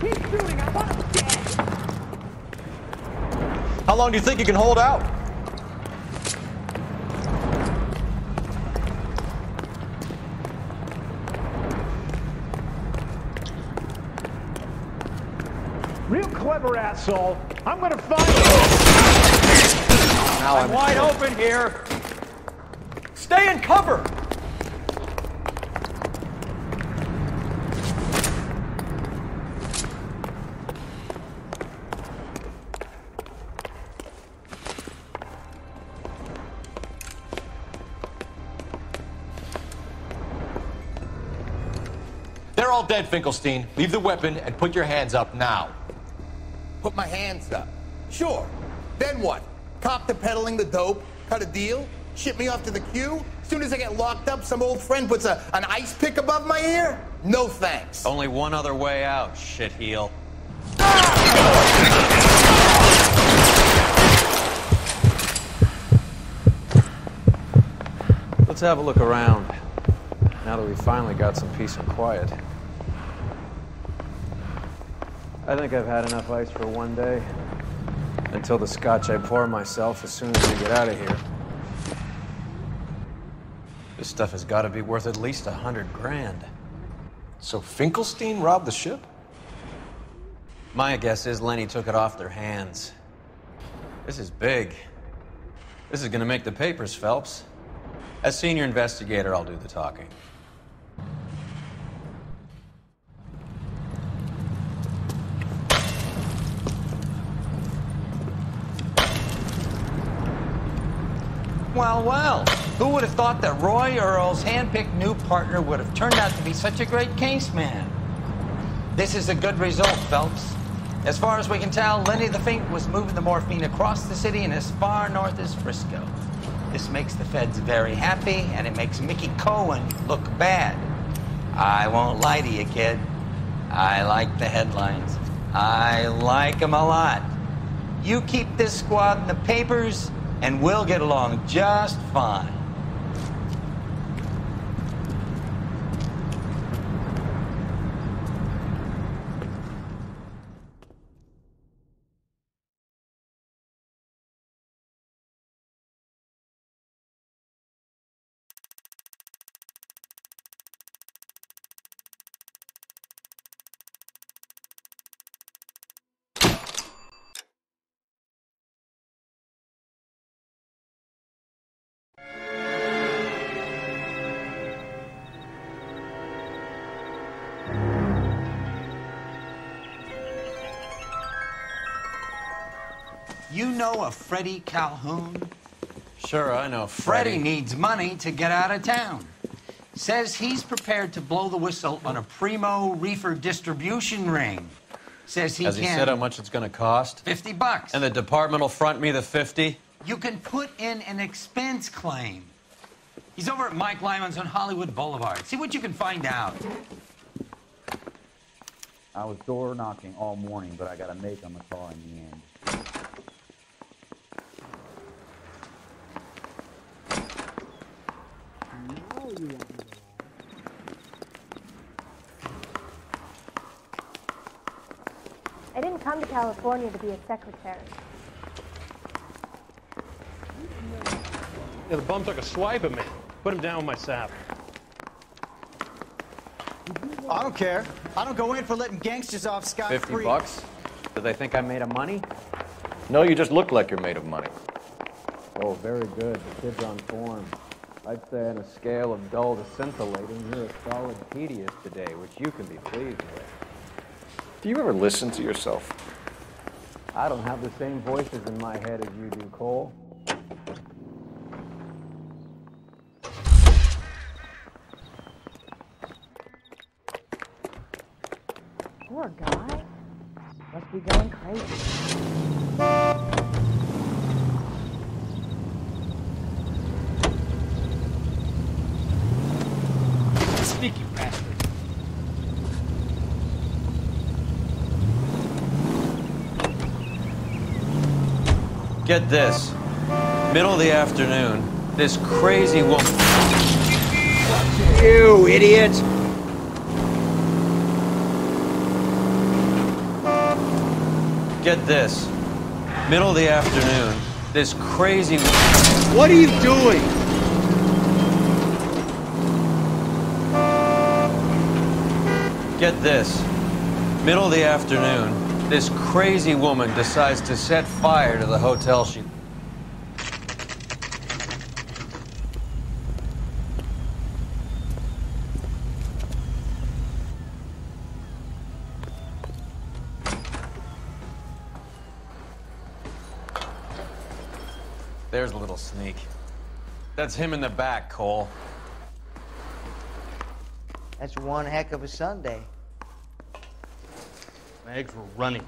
Keep shooting. I want him dead. How long do you think you can hold out? Real clever, asshole. I'm gonna find you. Now I'm wide open here. Stay in cover. They're all dead, Finkelstein. Leave the weapon and put your hands up now. Put my hands up. Sure. Then what? Cop to peddling the dope? Cut a deal? Ship me off to the queue? Soon as I get locked up, some old friend puts an ice pick above my ear? No thanks. Only one other way out, shitheel. Let's have a look around, now that we finally got some peace and quiet. I think I've had enough ice for one day. Until the scotch I pour myself as soon as we get out of here. This stuff has got to be worth at least 100 grand. So Finkelstein robbed the ship? My guess is Lenny took it off their hands. This is big. This is gonna make the papers, Phelps. As senior investigator, I'll do the talking. well. Who would have thought that Roy Earl's handpicked new partner would have turned out to be such a great case man? This is a good result, Phelps. As far as we can tell, Lenny the Fink was moving the morphine across the city and as far north as Frisco. This makes the feds very happy, and it makes Mickey Cohen look bad. I won't lie to you, kid. I like the headlines. I like them a lot. You keep this squad in the papers, and we'll get along just fine. You know a Freddie Calhoun? Sure, I know Freddie needs money to get out of town. Says he's prepared to blow the whistle on a primo reefer distribution ring. Says he Has he said how much it's going to cost? $50. And the department will front me the 50? You can put in an expense claim. He's over at Mike Lyman's on Hollywood Boulevard. See what you can find out. I was door knocking all morning, but I got a make on the call in the end. I didn't come to California to be a secretary. Yeah, the bum took a swipe at me. Put him down with my sap. I don't care. I don't go in for letting gangsters off scot-free. $50? Do they think I'm made of money? No, you just look like you're made of money. Oh, very good. The kid's on form. I'd say on a scale of dull to scintillating, you're a solid tedious today, which you can be pleased with. Do you ever listen to yourself? I don't have the same voices in my head as you do, Cole. Poor guy. Must be going crazy. Sneaky bastard. Get this. Middle of the afternoon, this crazy woman... You idiot! Get this. Middle of the afternoon, this crazy... What are you doing? Get this. Middle of the afternoon, this crazy woman decides to set fire to the hotel she... There's a little sneak. That's him in the back, Cole. That's one heck of a Sunday. My eggs were running.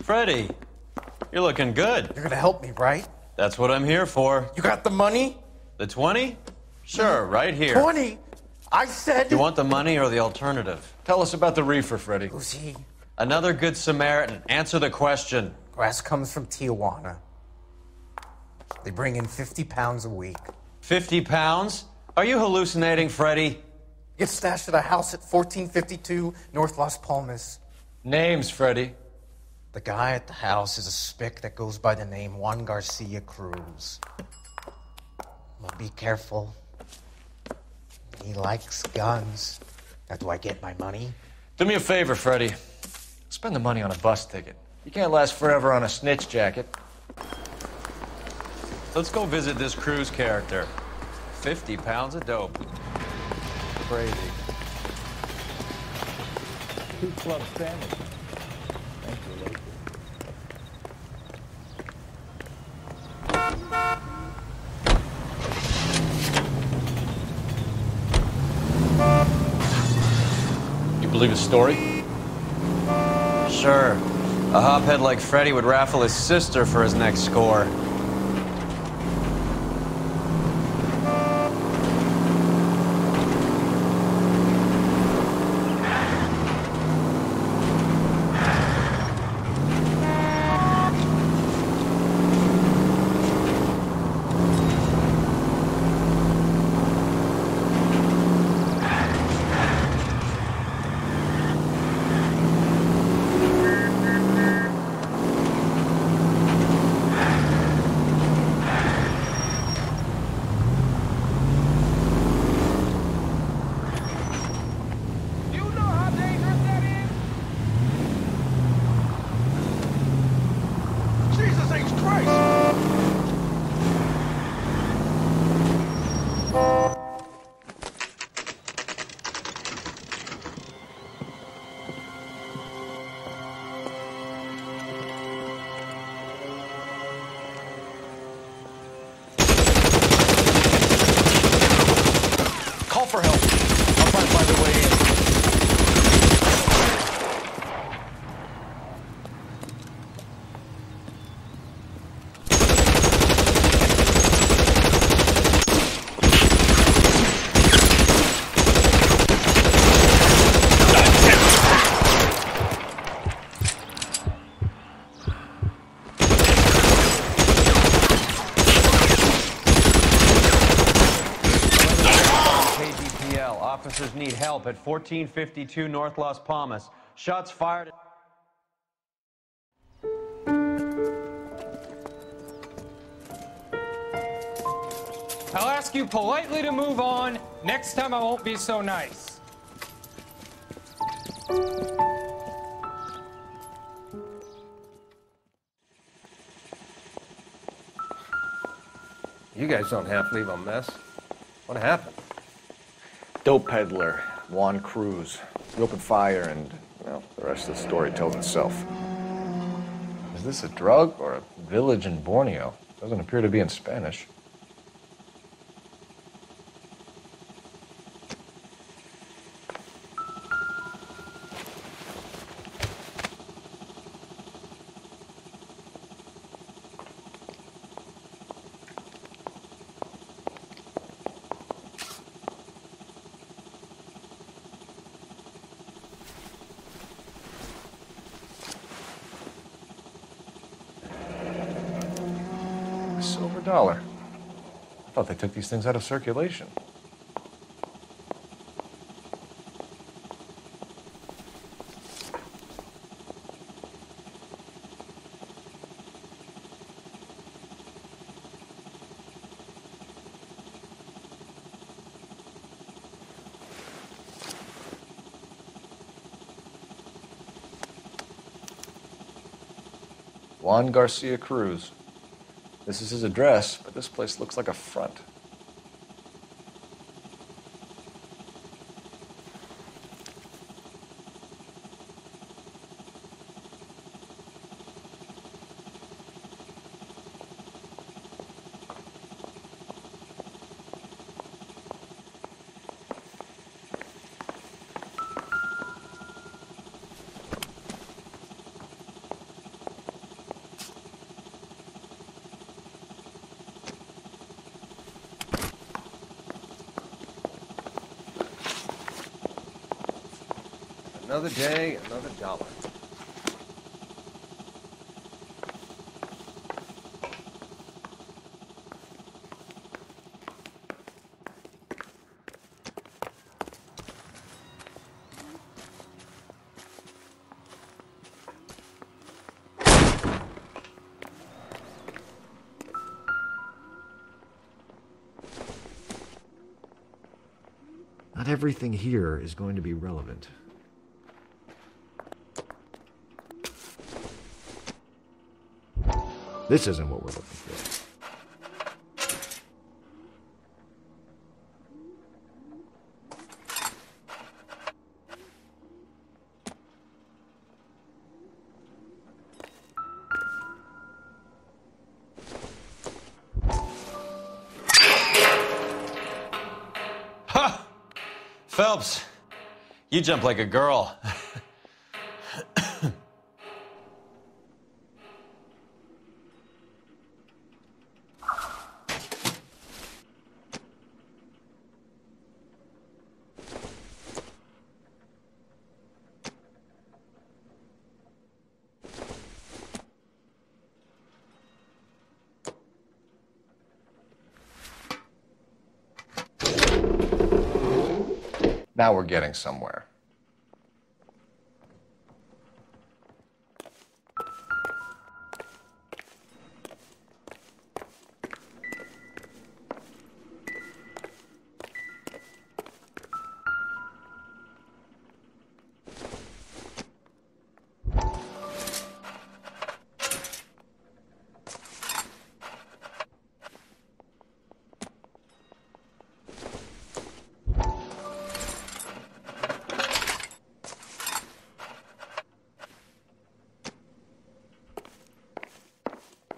Freddie, you're looking good. You're gonna help me, right? That's what I'm here for. You got the money? The 20? Sure, right here. 20? I said... You want the money or the alternative? Tell us about the reefer, Freddie. Who's he? Another good Samaritan. Answer the question. Grass comes from Tijuana. They bring in 50 pounds a week. 50 pounds? Are you hallucinating, Freddie? Gets stashed at a house at 1452 North Las Palmas. Names, Freddie. The guy at the house is a spick that goes by the name Juan Garcia Cruz. Well, be careful. He likes guns. How do I get my money? Do me a favor, Freddie. Spend the money on a bus ticket. You can't last forever on a snitch jacket. Let's go visit this Cruz character. 50 pounds of dope. Crazy. 2 club sandwich. Thank you, lady. You believe his story? Sure. A hophead like Freddy would raffle his sister for his next score. For help. I'll try to find a way in. Officers need help at 1452 North Las Palmas. Shots fired. I'll ask you politely to move on. Next time I won't be so nice. You guys don't have to leave a mess. What happened? Dope peddler, Juan Cruz. We opened fire and, well, the rest of the story tells itself. Is this a drug or a village in Borneo? Doesn't appear to be in Spanish. $1. I thought they took these things out of circulation. Juan Garcia Cruz. This is his address, but this place looks like a front. Another day, another dollar. Not everything here is going to be relevant. This isn't what we're looking for. Ha! Phelps, You jump like a girl. Now we're getting somewhere.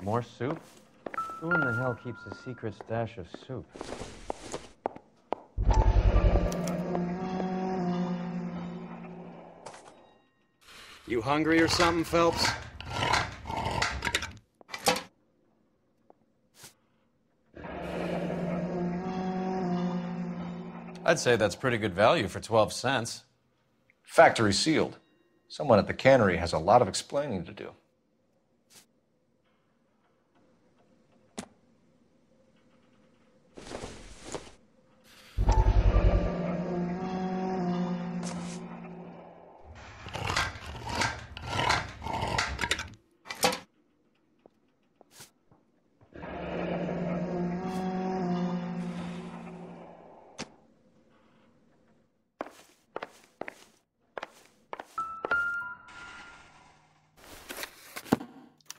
More soup? Who in the hell keeps a secret stash of soup? You hungry or something, Phelps? I'd say that's pretty good value for 12 cents. Factory sealed. Someone at the cannery has a lot of explaining to do.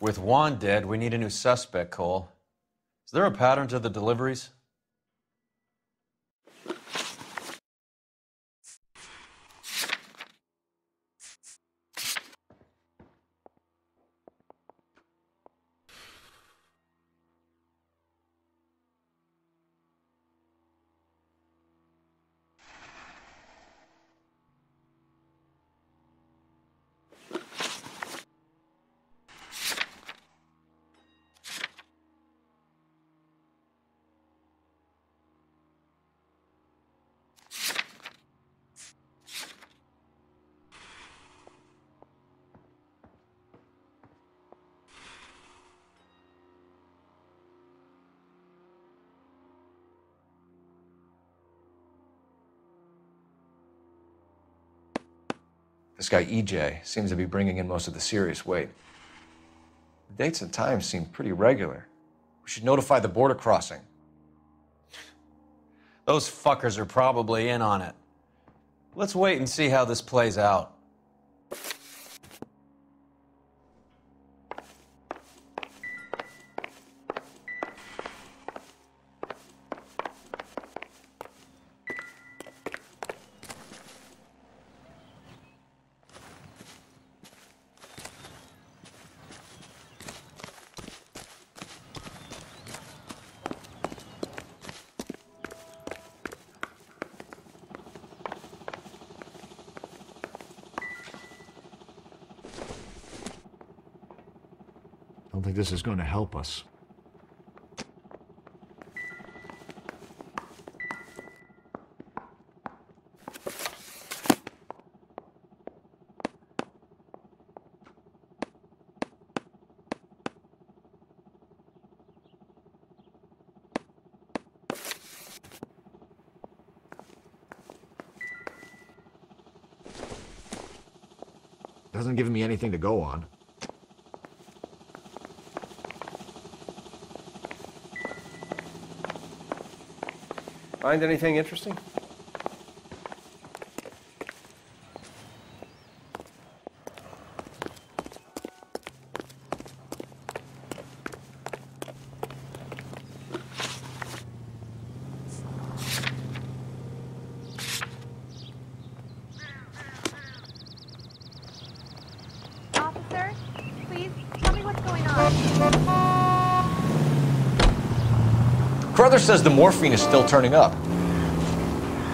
With Juan dead, we need a new suspect, Cole. Is there a pattern to the deliveries? This guy, EJ, seems to be bringing in most of the serious weight. The dates and times seem pretty regular. We should notify the border crossing. Those fuckers are probably in on it. Let's wait and see how this plays out. I don't think this is going to help us. Doesn't give me anything to go on. Find anything interesting? Officer, please tell me what's going on. Carruthers says the morphine is still turning up.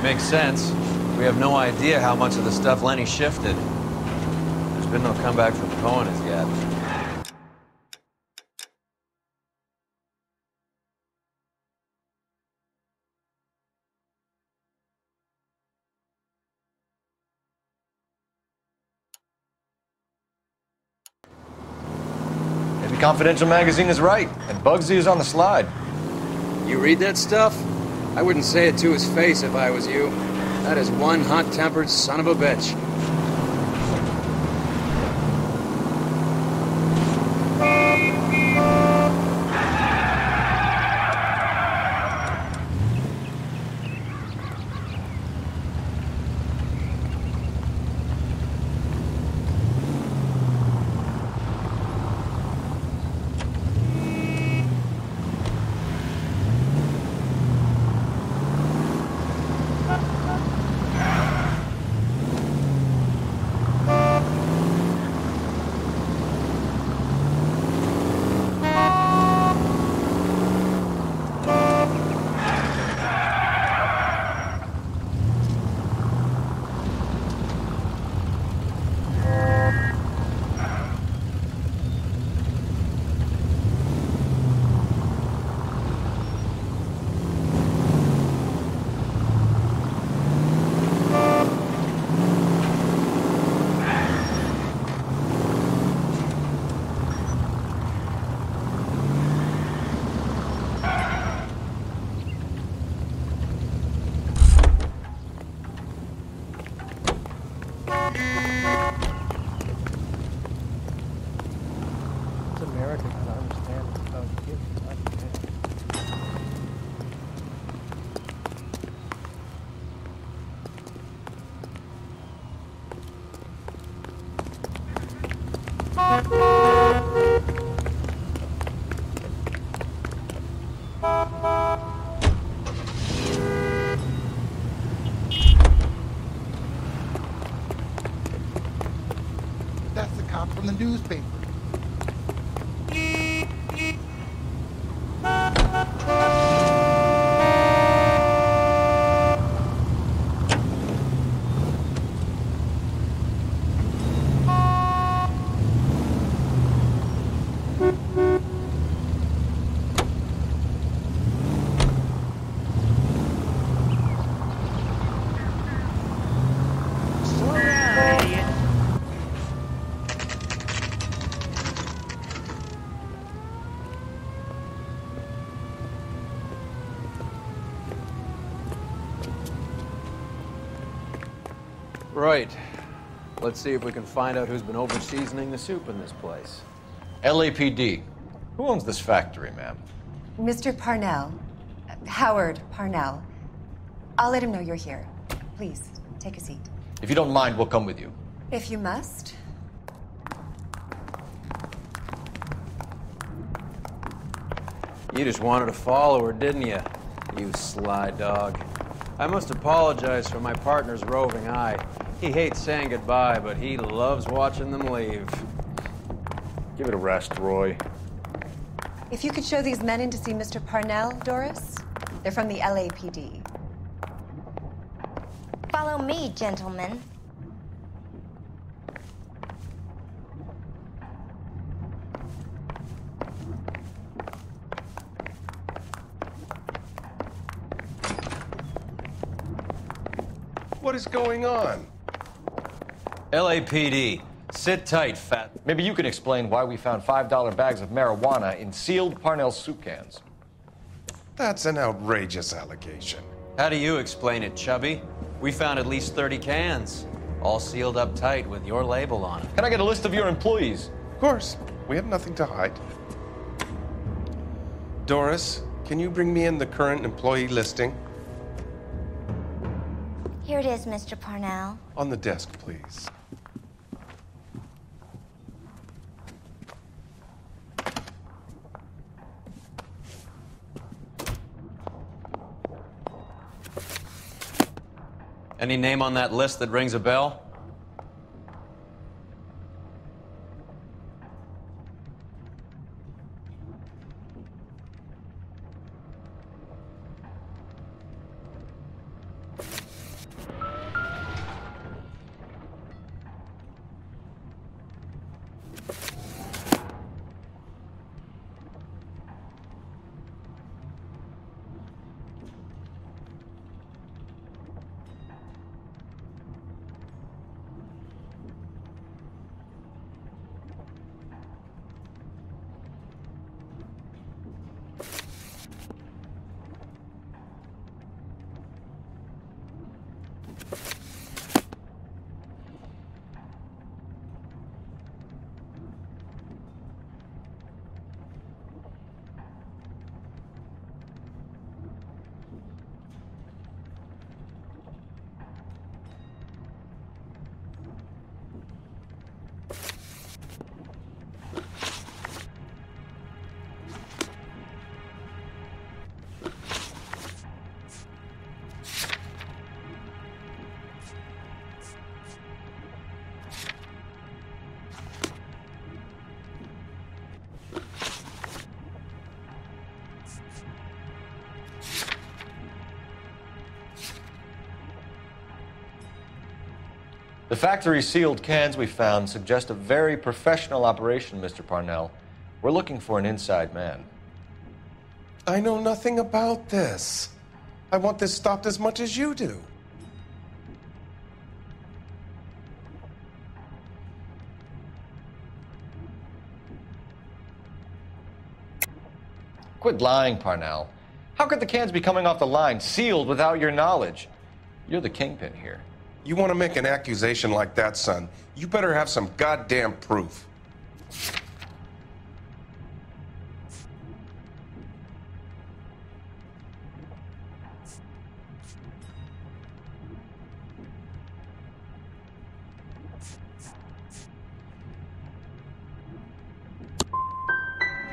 Makes sense. We have no idea how much of the stuff Lenny shifted. There's been no comeback from Cohen as yet. Maybe Confidential Magazine is right, and Bugsy is on the slide. You read that stuff? I wouldn't say it to his face if I was you. That is one hot-tempered son of a bitch. That's the cop from the newspaper. Right. Let's see if we can find out who's been over-seasoning the soup in this place. LAPD. Who owns this factory, ma'am? Mr. Parnell. Howard Parnell. I'll let him know you're here. Please, take a seat. If you don't mind, we'll come with you. If you must. You just wanted to follow her, didn't you? You sly dog. I must apologize for my partner's roving eye. He hates saying goodbye, but he loves watching them leave. Give it a rest, Roy. If you could show these men in to see Mr. Parnell, Doris. They're from the LAPD. Follow me, gentlemen. What is going on? LAPD. Sit tight, fat. Maybe you can explain why we found $5 bags of marijuana in sealed Parnell soup cans. That's an outrageous allegation. How do you explain it, Chubby? We found at least 30 cans, all sealed up tight with your label on it. Can I get a list of your employees? Of course. We have nothing to hide. Doris, can you bring me in the current employee listing? Here it is, Mr. Parnell. On the desk, please. Any name on that list that rings a bell? The factory-sealed cans we found suggest a very professional operation, Mr. Parnell. We're looking for an inside man. I know nothing about this. I want this stopped as much as you do. Quit lying, Parnell. How could the cans be coming off the line sealed without your knowledge? You're the kingpin here. You want to make an accusation like that, son, you better have some goddamn proof.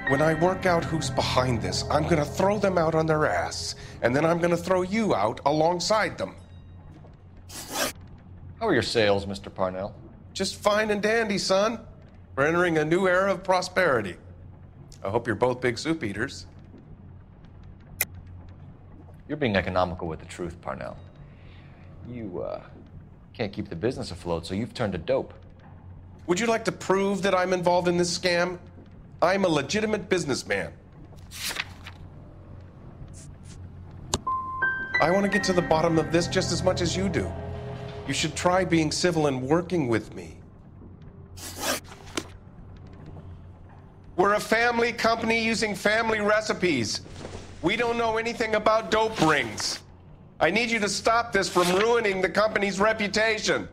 When I work out who's behind this, I'm gonna throw them out on their ass, and then I'm gonna throw you out alongside them. How are your sales, Mr. Parnell? Just fine and dandy, son. We're entering a new era of prosperity. I hope you're both big soup eaters. You're being economical with the truth, Parnell. You, can't keep the business afloat, so you've turned to dope. Would you like to prove that I'm involved in this scam? I'm a legitimate businessman. I want to get to the bottom of this just as much as you do. You should try being civil and working with me. We're a family company using family recipes. We don't know anything about dope rings. I need you to stop this from ruining the company's reputation.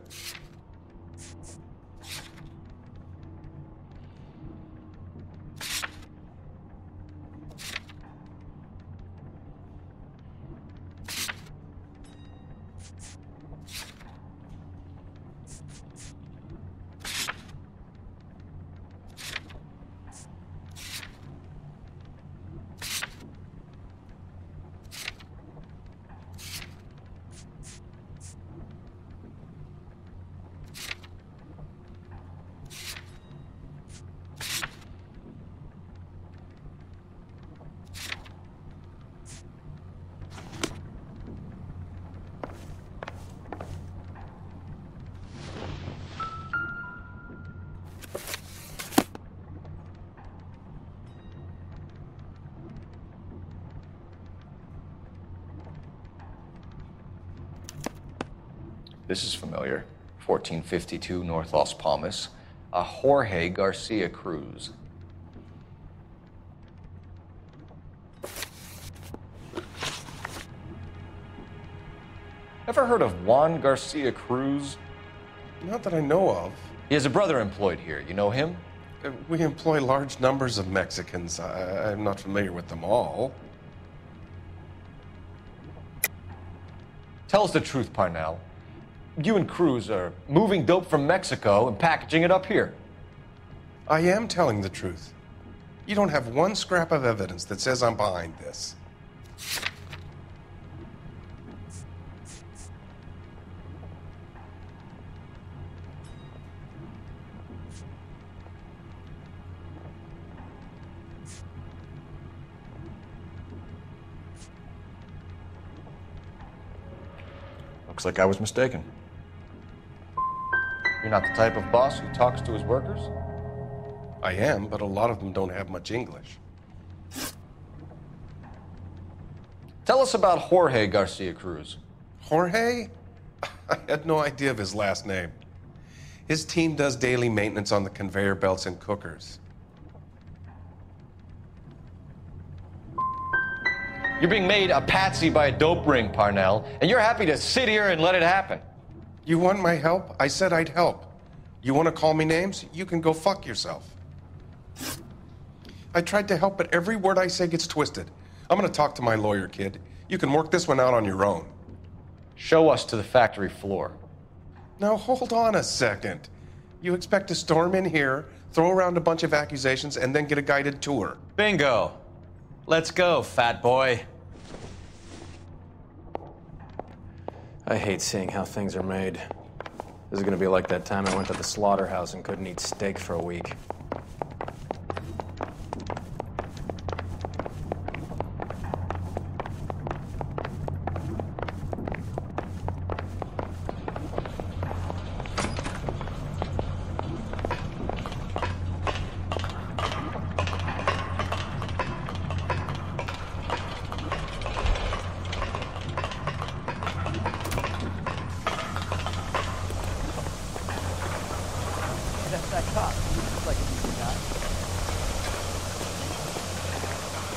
This is familiar. 1452 North Las Palmas. A Jorge Garcia Cruz. Ever heard of Juan Garcia Cruz? Not that I know of. He has a brother employed here. You know him? We employ large numbers of Mexicans. I'm not familiar with them all. Tell us the truth, Parnell. You and Cruz are moving dope from Mexico and packaging it up here. I am telling the truth. You don't have one scrap of evidence that says I'm behind this. Looks like I was mistaken. You're not the type of boss who talks to his workers? I am, but a lot of them don't have much English. Tell us about Jorge Garcia Cruz. Jorge? I had no idea of his last name. His team does daily maintenance on the conveyor belts and cookers. You're being made a patsy by a dope ring, Parnell, and you're happy to sit here and let it happen. You want my help? I said I'd help. You want to call me names? You can go fuck yourself. I tried to help, but every word I say gets twisted. I'm going to talk to my lawyer, kid. You can work this one out on your own. Show us to the factory floor. Now, hold on a second. You expect to storm in here, throw around a bunch of accusations, and then get a guided tour. Bingo. Let's go, fat boy. I hate seeing how things are made. This is gonna be like that time I went to the slaughterhouse and couldn't eat steak for a week.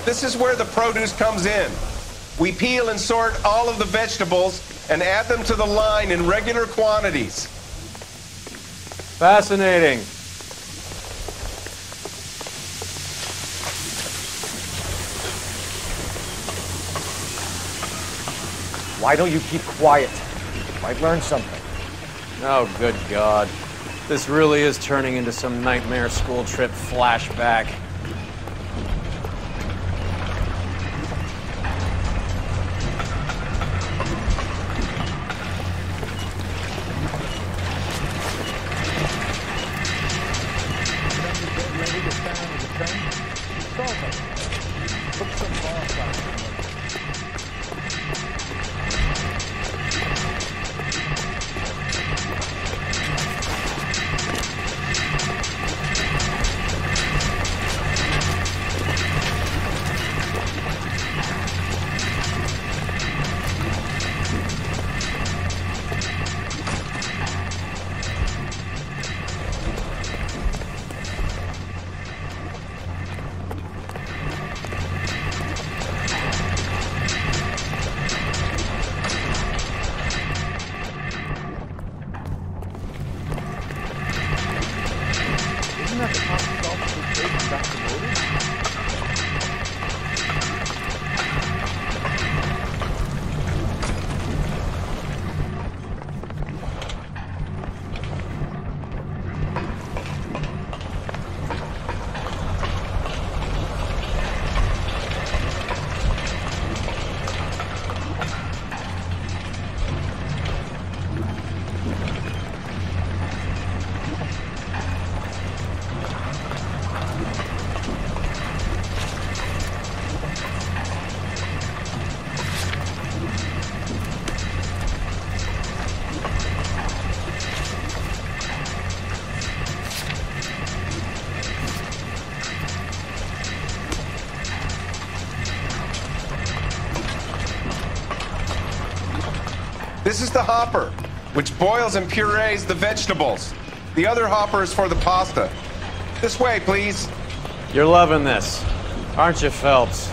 This is where the produce comes in. We peel and sort all of the vegetables and add them to the line in regular quantities. Fascinating. Why don't you keep quiet? Might learn something. Oh, good God. This really is turning into some nightmare school trip flashback. This is the hopper, which boils and purees the vegetables. The other hopper is for the pasta. This way, please. You're loving this, aren't you, Phelps?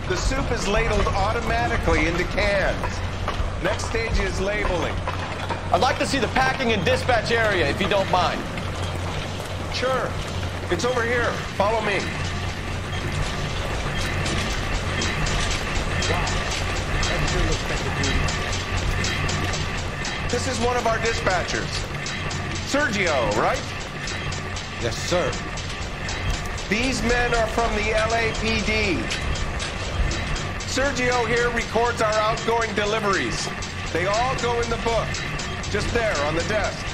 The soup is ladled automatically into cans. Next stage is labeling. I'd like to see the packing and dispatch area, if you don't mind. Sure. It's over here. Follow me. This is one of our dispatchers. Sergio, right? Yes, sir. These men are from the LAPD. Sergio here records our outgoing deliveries. They all go in the book, just there on the desk.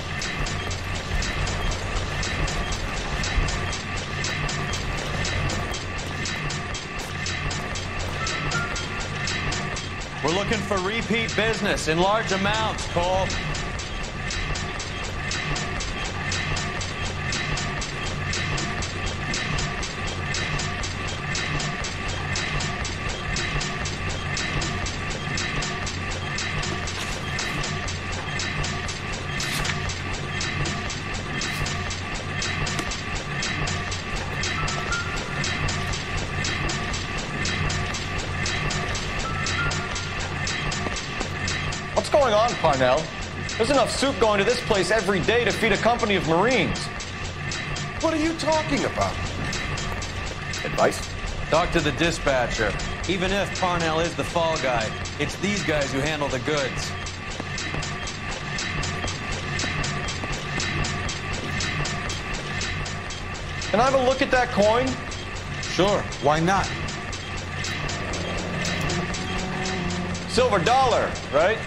We're looking for repeat business in large amounts, Cole. What's going on, Parnell? There's enough soup going to this place every day to feed a company of Marines. What are you talking about? Advice? Talk to the dispatcher. Even if Parnell is the fall guy, it's these guys who handle the goods. Can I have a look at that coin? Sure, why not? Silver dollar, right?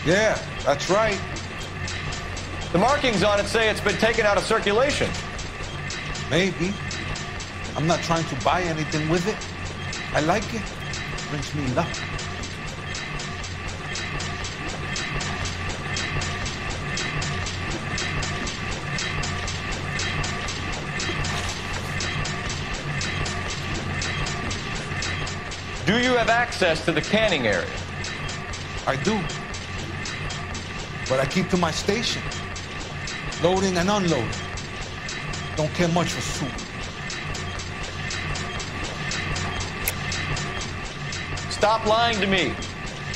Yeah, that's right. The markings on it say it's been taken out of circulation. Maybe. I'm not trying to buy anything with it. I like it. Brings me luck. Do you have access to the canning area? I do. But I keep to my station. Loading and unloading. Don't care much for soup. stop lying to me.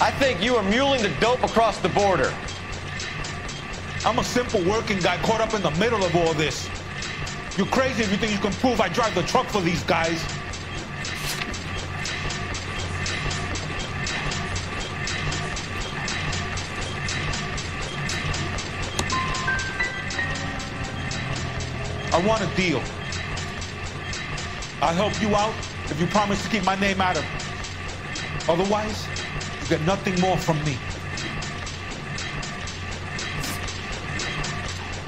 I think you are muling the dope across the border. I'm a simple working guy caught up in the middle of all this. You're crazy if you think you can prove I drive the truck for these guys. I want a deal. I'll help you out if you promise to keep my name out of it. Otherwise, you get nothing more from me.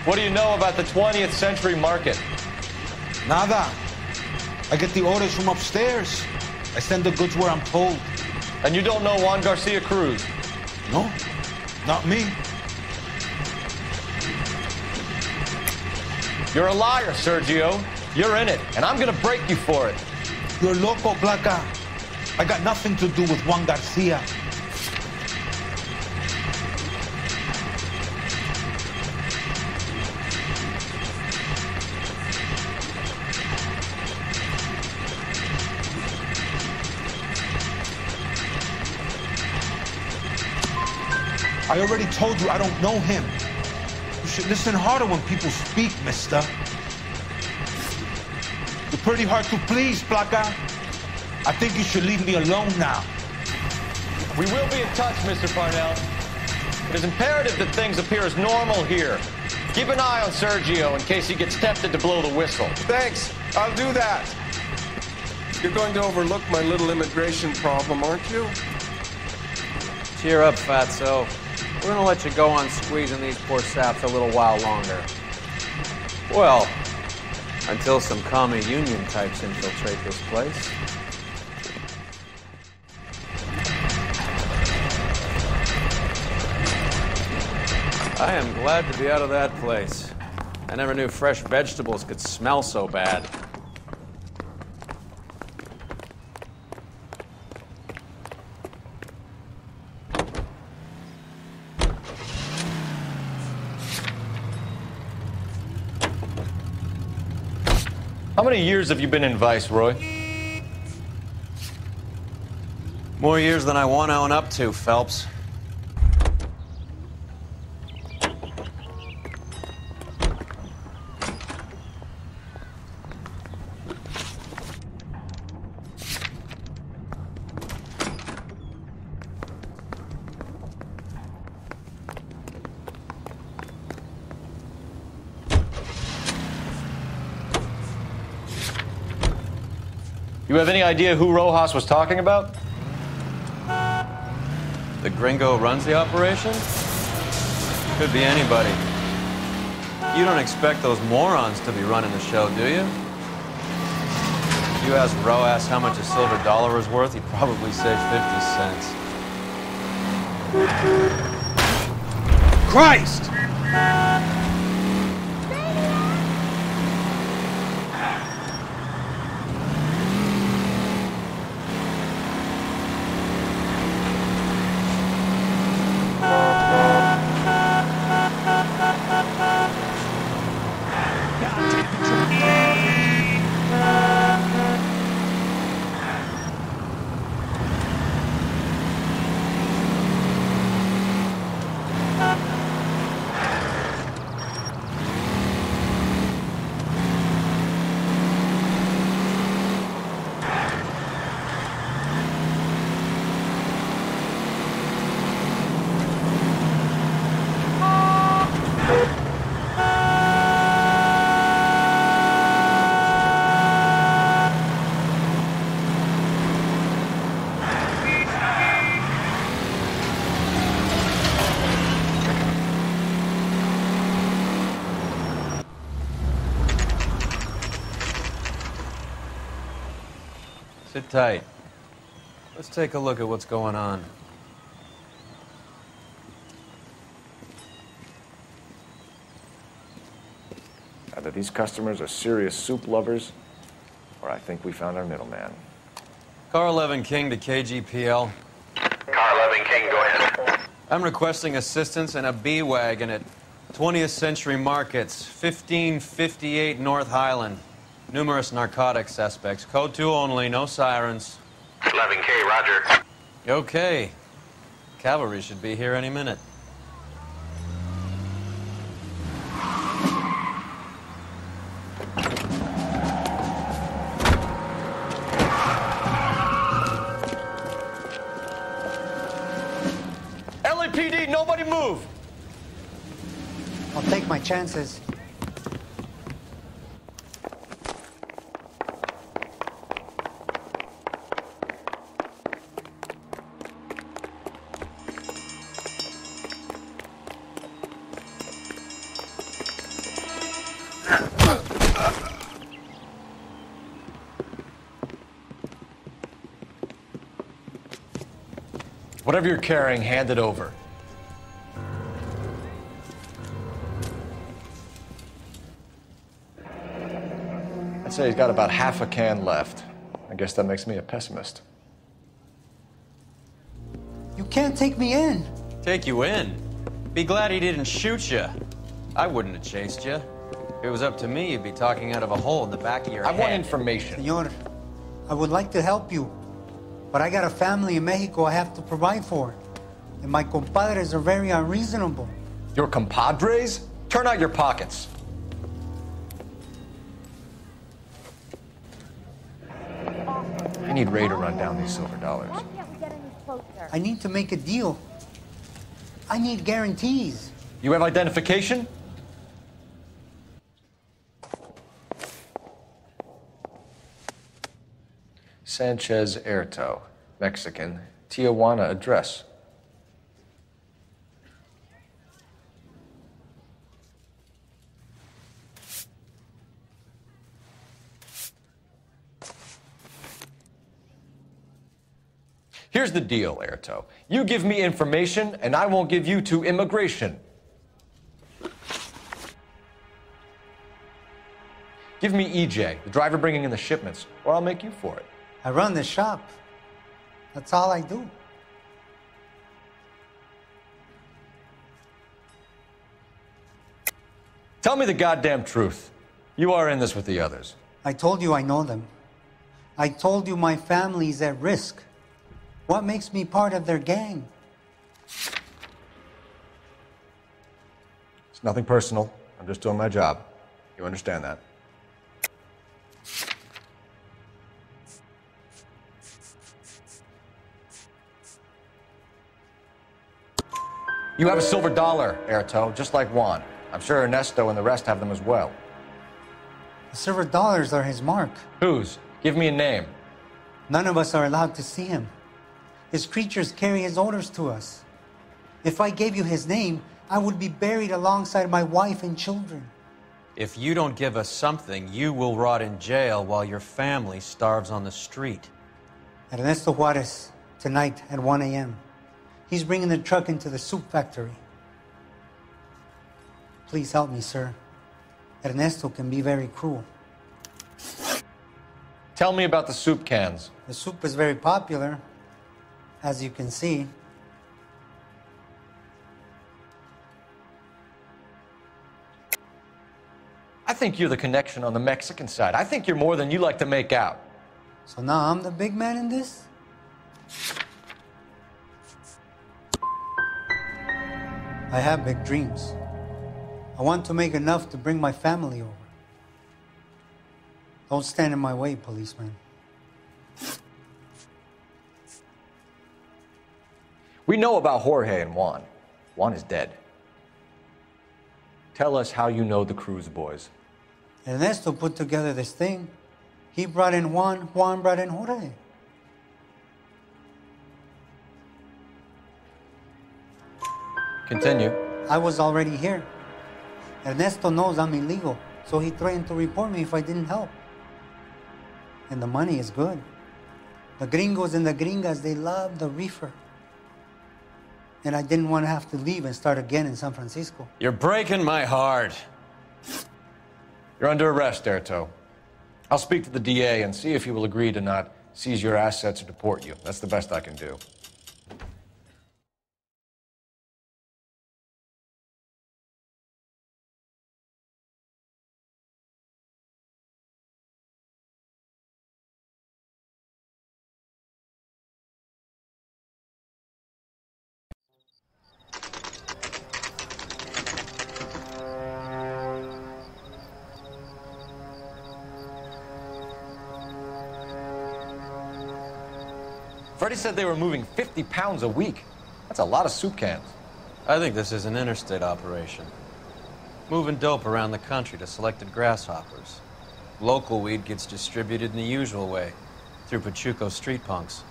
What do you know about the 20th century market? Nada. I get the orders from upstairs. I send the goods where I'm told. And you don't know Juan Garcia Cruz? No, not me. You're a liar, Sergio. You're in it, and I'm gonna break you for it. You're loco, Placa. I got nothing to do with Juan Garcia. I already told you I don't know him. You should listen harder when people speak, mister. You're pretty hard to please, Placa. I think you should leave me alone now. We will be in touch, Mr. Parnell. It is imperative that things appear as normal here. Keep an eye on Sergio in case he gets tempted to blow the whistle. Thanks. I'll do that. You're going to overlook my little immigration problem, aren't you? Cheer up, fatso. We're gonna let you go on squeezing these poor saps a little while longer. Well, until some commie union types infiltrate this place. I am glad to be out of that place. I never knew fresh vegetables could smell so bad. How many years have you been in Vice, Roy? More years than I want to own up to, Phelps. You have any idea who Rojas was talking about? The gringo runs the operation? Could be anybody. You don't expect those morons to be running the show, do you? If you asked Rojas how much a silver dollar was worth, he'd probably say 50 cents. Christ! Sit tight. Let's take a look at what's going on. Either these customers are serious soup lovers, or I think we found our middleman. Car 11 King to KGPL. Car 11 King, go ahead. I'm requesting assistance in a B-Wagon at 20th Century Markets, 1558 North Highland. Numerous narcotic suspects. Code 2 only, no sirens. 11K, roger. Okay. Cavalry should be here any minute. LAPD, nobody move! I'll take my chances. Whatever you're carrying, hand it over. I'd say he's got about half a can left. I guess that makes me a pessimist. You can't take me in. Take you in? Be glad he didn't shoot you. I wouldn't have chased you. If it was up to me, you'd be talking out of a hole in the back of your head. I want information. Senor, I would like to help you, but I got a family in Mexico I have to provide for. And my compadres are very unreasonable. Your compadres? Turn out your pockets. I need Ray to run down these silver dollars. Why can't we get any closer? I need to make a deal. I need guarantees. You have identification? Sanchez Erto, Mexican, Tijuana address. Here's the deal, Erto. You give me information, and I won't give you to immigration. Give me EJ, the driver bringing in the shipments, or I'll make you for it. I run the shop. That's all I do. Tell me the goddamn truth. You are in this with the others. I told you I know them. I told you my family's at risk. What makes me part of their gang? It's nothing personal. I'm just doing my job. You understand that? You have a silver dollar, Erto, just like Juan. I'm sure Ernesto and the rest have them as well. The silver dollars are his mark. Whose? Give me a name. None of us are allowed to see him. His creatures carry his orders to us. If I gave you his name, I would be buried alongside my wife and children. If you don't give us something, you will rot in jail while your family starves on the street. Ernesto Juarez, tonight at 1 a.m. He's bringing the truck into the soup factory. Please help me, sir. Ernesto can be very cruel. Tell me about the soup cans. The soup is very popular, as you can see. I think you're the connection on the Mexican side. I think you're more than you like to make out. So now I'm the big man in this? I have big dreams. I want to make enough to bring my family over. Don't stand in my way, policeman. We know about Jorge and Juan. Juan is dead. Tell us how you know the Cruz boys. Ernesto put together this thing. He brought in Juan, Juan brought in Jorge. Continue. I was already here. Ernesto knows I'm illegal, so he threatened to report me if I didn't help. And the money is good. The gringos and the gringas, they love the reefer. And I didn't want to have to leave and start again in San Francisco. You're breaking my heart. You're under arrest, Erto. I'll speak to the DA and see if he will agree to not seize your assets or deport you. That's the best I can do. Buddy said they were moving 50 pounds a week. That's a lot of soup cans. I think this is an interstate operation. Moving dope around the country to selected grasshoppers. Local weed gets distributed in the usual way, through Pachuco street punks.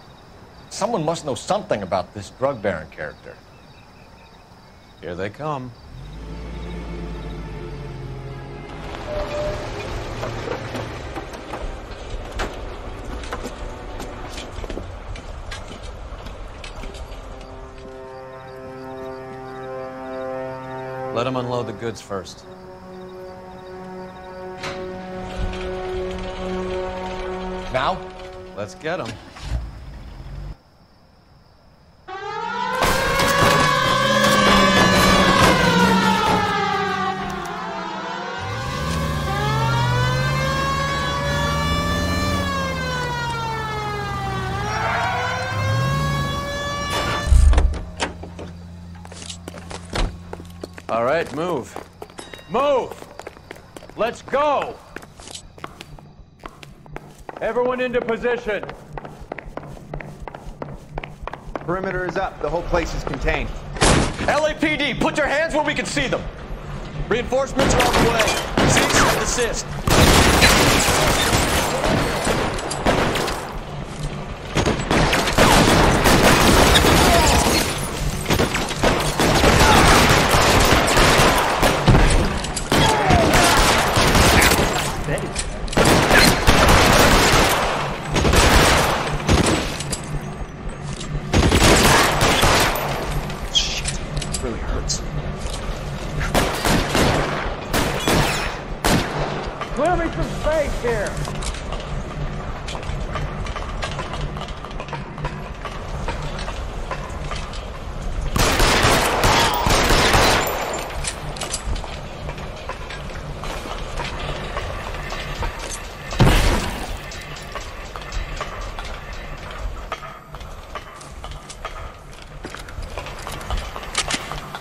Someone must know something about this drug baron character. Here they come. Let them unload the goods first. Now? Let's get them. All right, move. Move! Let's go! Everyone into position. Perimeter is up. The whole place is contained. LAPD, put your hands where we can see them. Reinforcements are on the way. Cease and desist. Clear me some space here.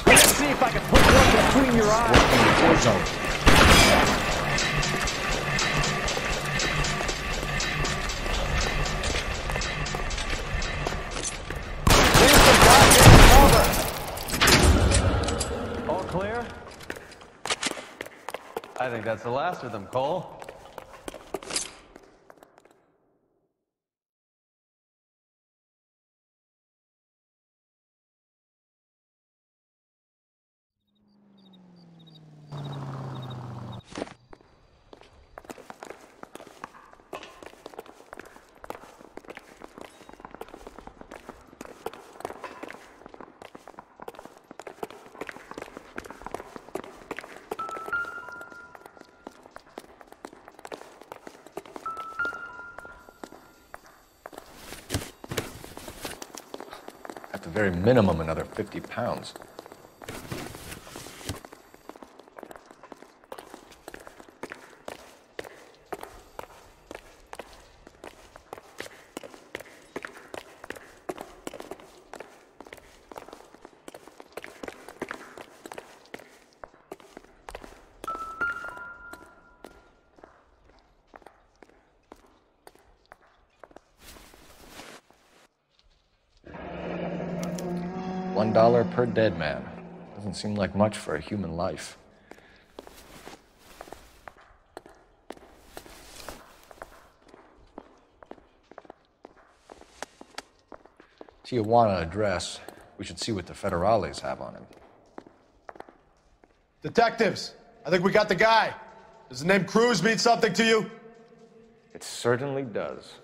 Let's see if I can put one between your eyes. Working the war zone. All clear? I think that's the last of them, Cole. At the very minimum, another 50 pounds. $1 per dead man. Doesn't seem like much for a human life. Tijuana address. We should see what the federales have on him. Detectives, I think we got the guy. Does the name Cruz mean something to you? It certainly does.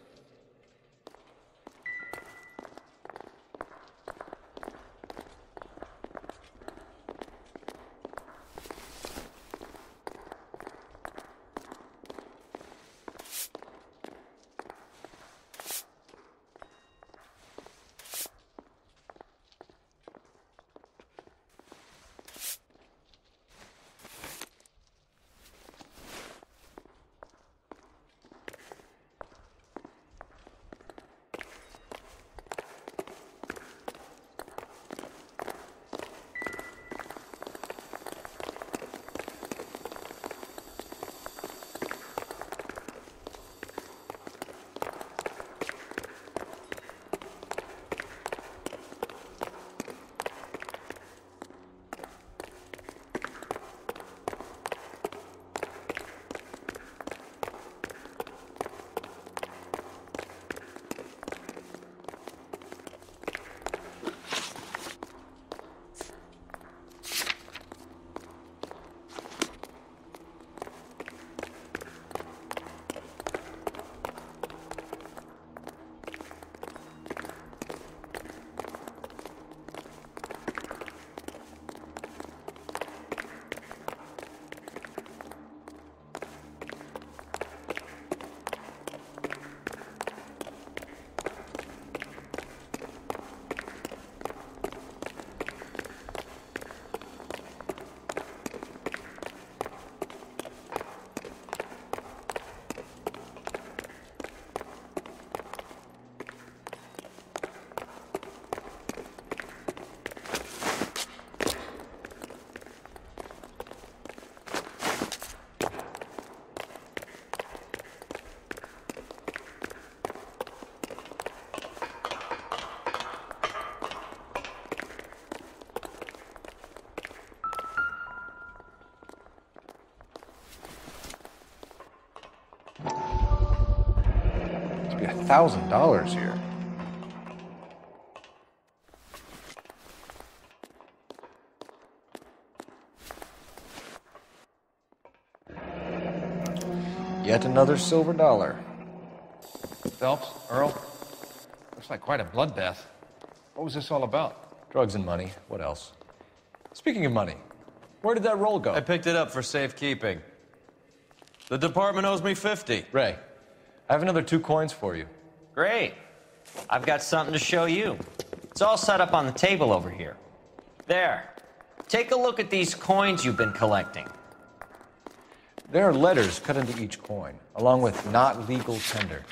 $1,000 here. Yet another silver dollar. Phelps, Earl, looks like quite a bloodbath. What was this all about? Drugs and money. What else? Speaking of money, where did that roll go? I picked it up for safekeeping. The department owes me 50. Ray, I have another 2 coins for you. Great. I've got something to show you. It's all set up on the table over here. There. Take a look at these coins you've been collecting. There are letters cut into each coin, along with not legal tender.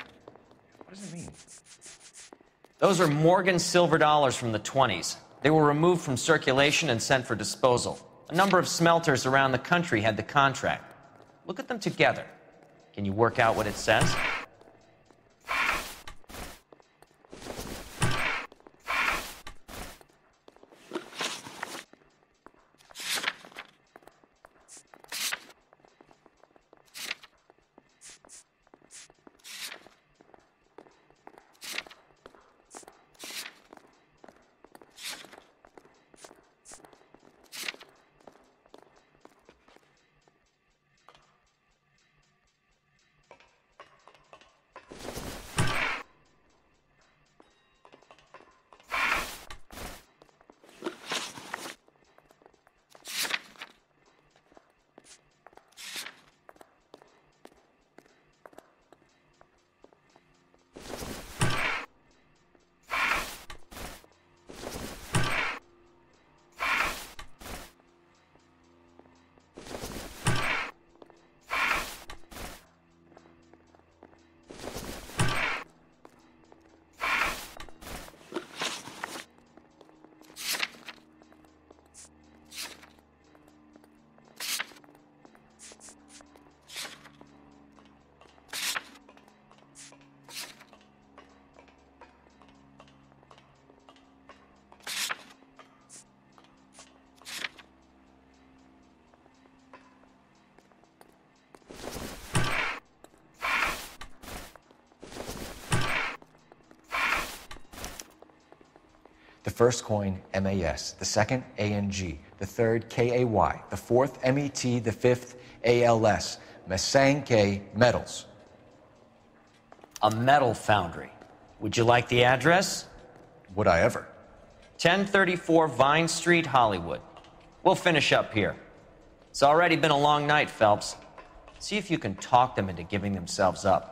What does it mean? Those are Morgan silver dollars from the 20s. They were removed from circulation and sent for disposal. A number of smelters around the country had the contract. Look at them together. Can you work out what it says? The first coin, MAS. The second, ANG. The third, KAY. The fourth, MET. The fifth, ALS. Masanke Metals. A metal foundry. Would you like the address? Would I ever? 1034 Vine Street, Hollywood. We'll finish up here. It's already been a long night, Phelps. See if you can talk them into giving themselves up.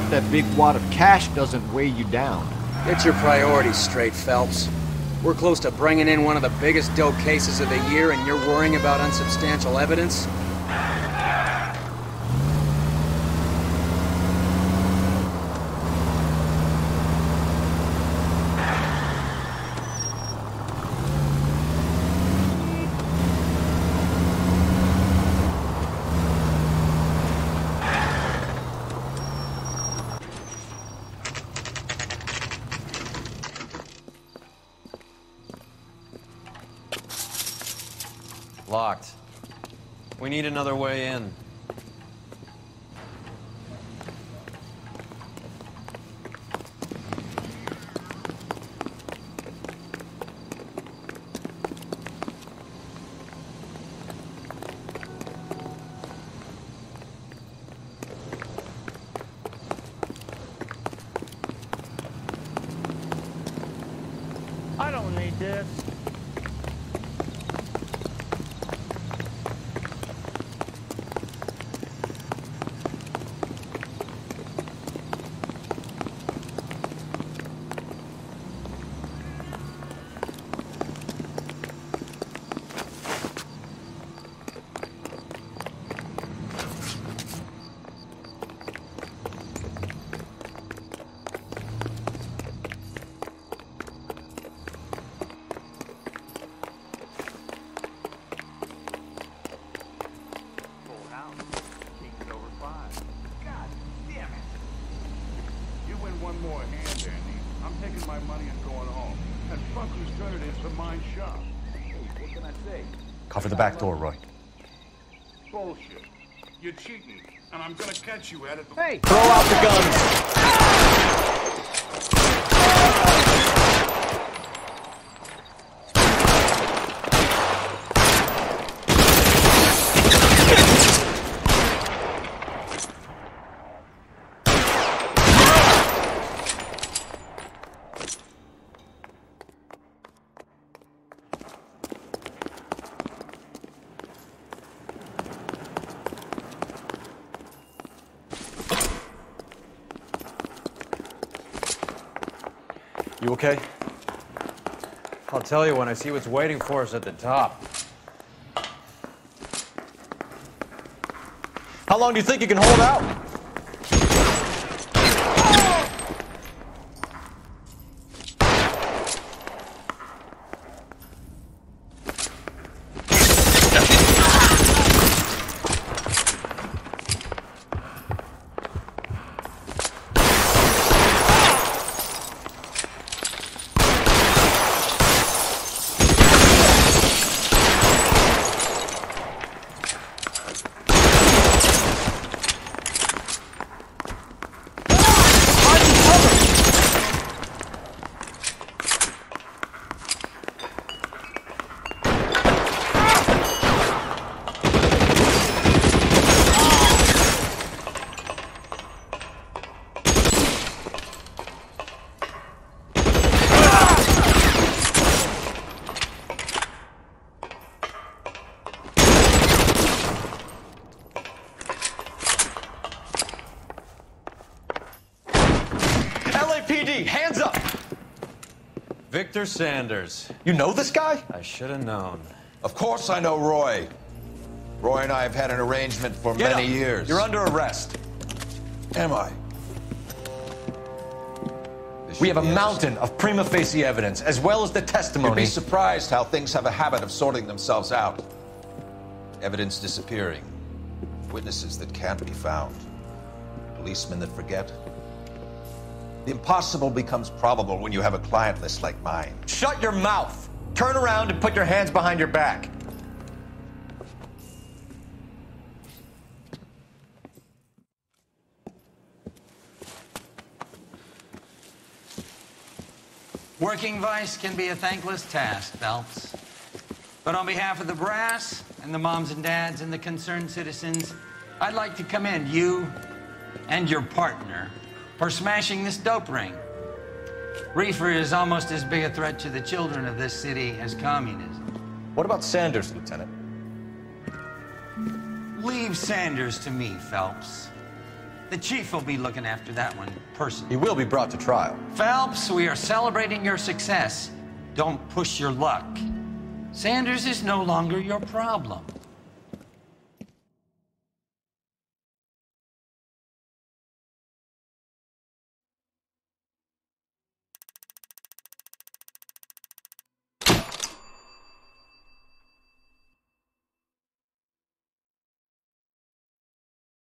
That big wad of cash doesn't weigh you down. Get your priorities straight, Phelps. We're close to bringing in one of the biggest dope cases of the year, and you're worrying about unsubstantial evidence? Locked. We need another way in. I don't need this. money and going home. And fuckers turn it into mine shop. Hey, what can I say? Cover the back door, Roy. Bullshit. You're cheating, and I'm gonna catch you at it. Hey! Throw out the guns! You okay? I'll tell you when I see what's waiting for us at the top. How long do you think you can hold out? LAPD, hands up! Victor Sanders. You know this guy? I should have known. Of course I know Roy. Roy and I have had an arrangement for Get many up. years. You're under arrest. Am I? We have a mountain of prima facie evidence, as well as the You'd testimony. be surprised how things have a habit of sorting themselves out. Evidence disappearing. Witnesses that can't be found. Policemen that forget. The impossible becomes probable when you have a client list like mine. Shut your mouth! Turn around and put your hands behind your back. Working vice can be a thankless task, Phelps. But on behalf of the brass and the moms and dads and the concerned citizens, I'd like to commend you and your partner for smashing this dope ring. Reefer is almost as big a threat to the children of this city as communism. What about Sanders, Lieutenant? Leave Sanders to me, Phelps. The chief will be looking after that one personally. He will be brought to trial. Phelps, we are celebrating your success. Don't push your luck. Sanders is no longer your problem.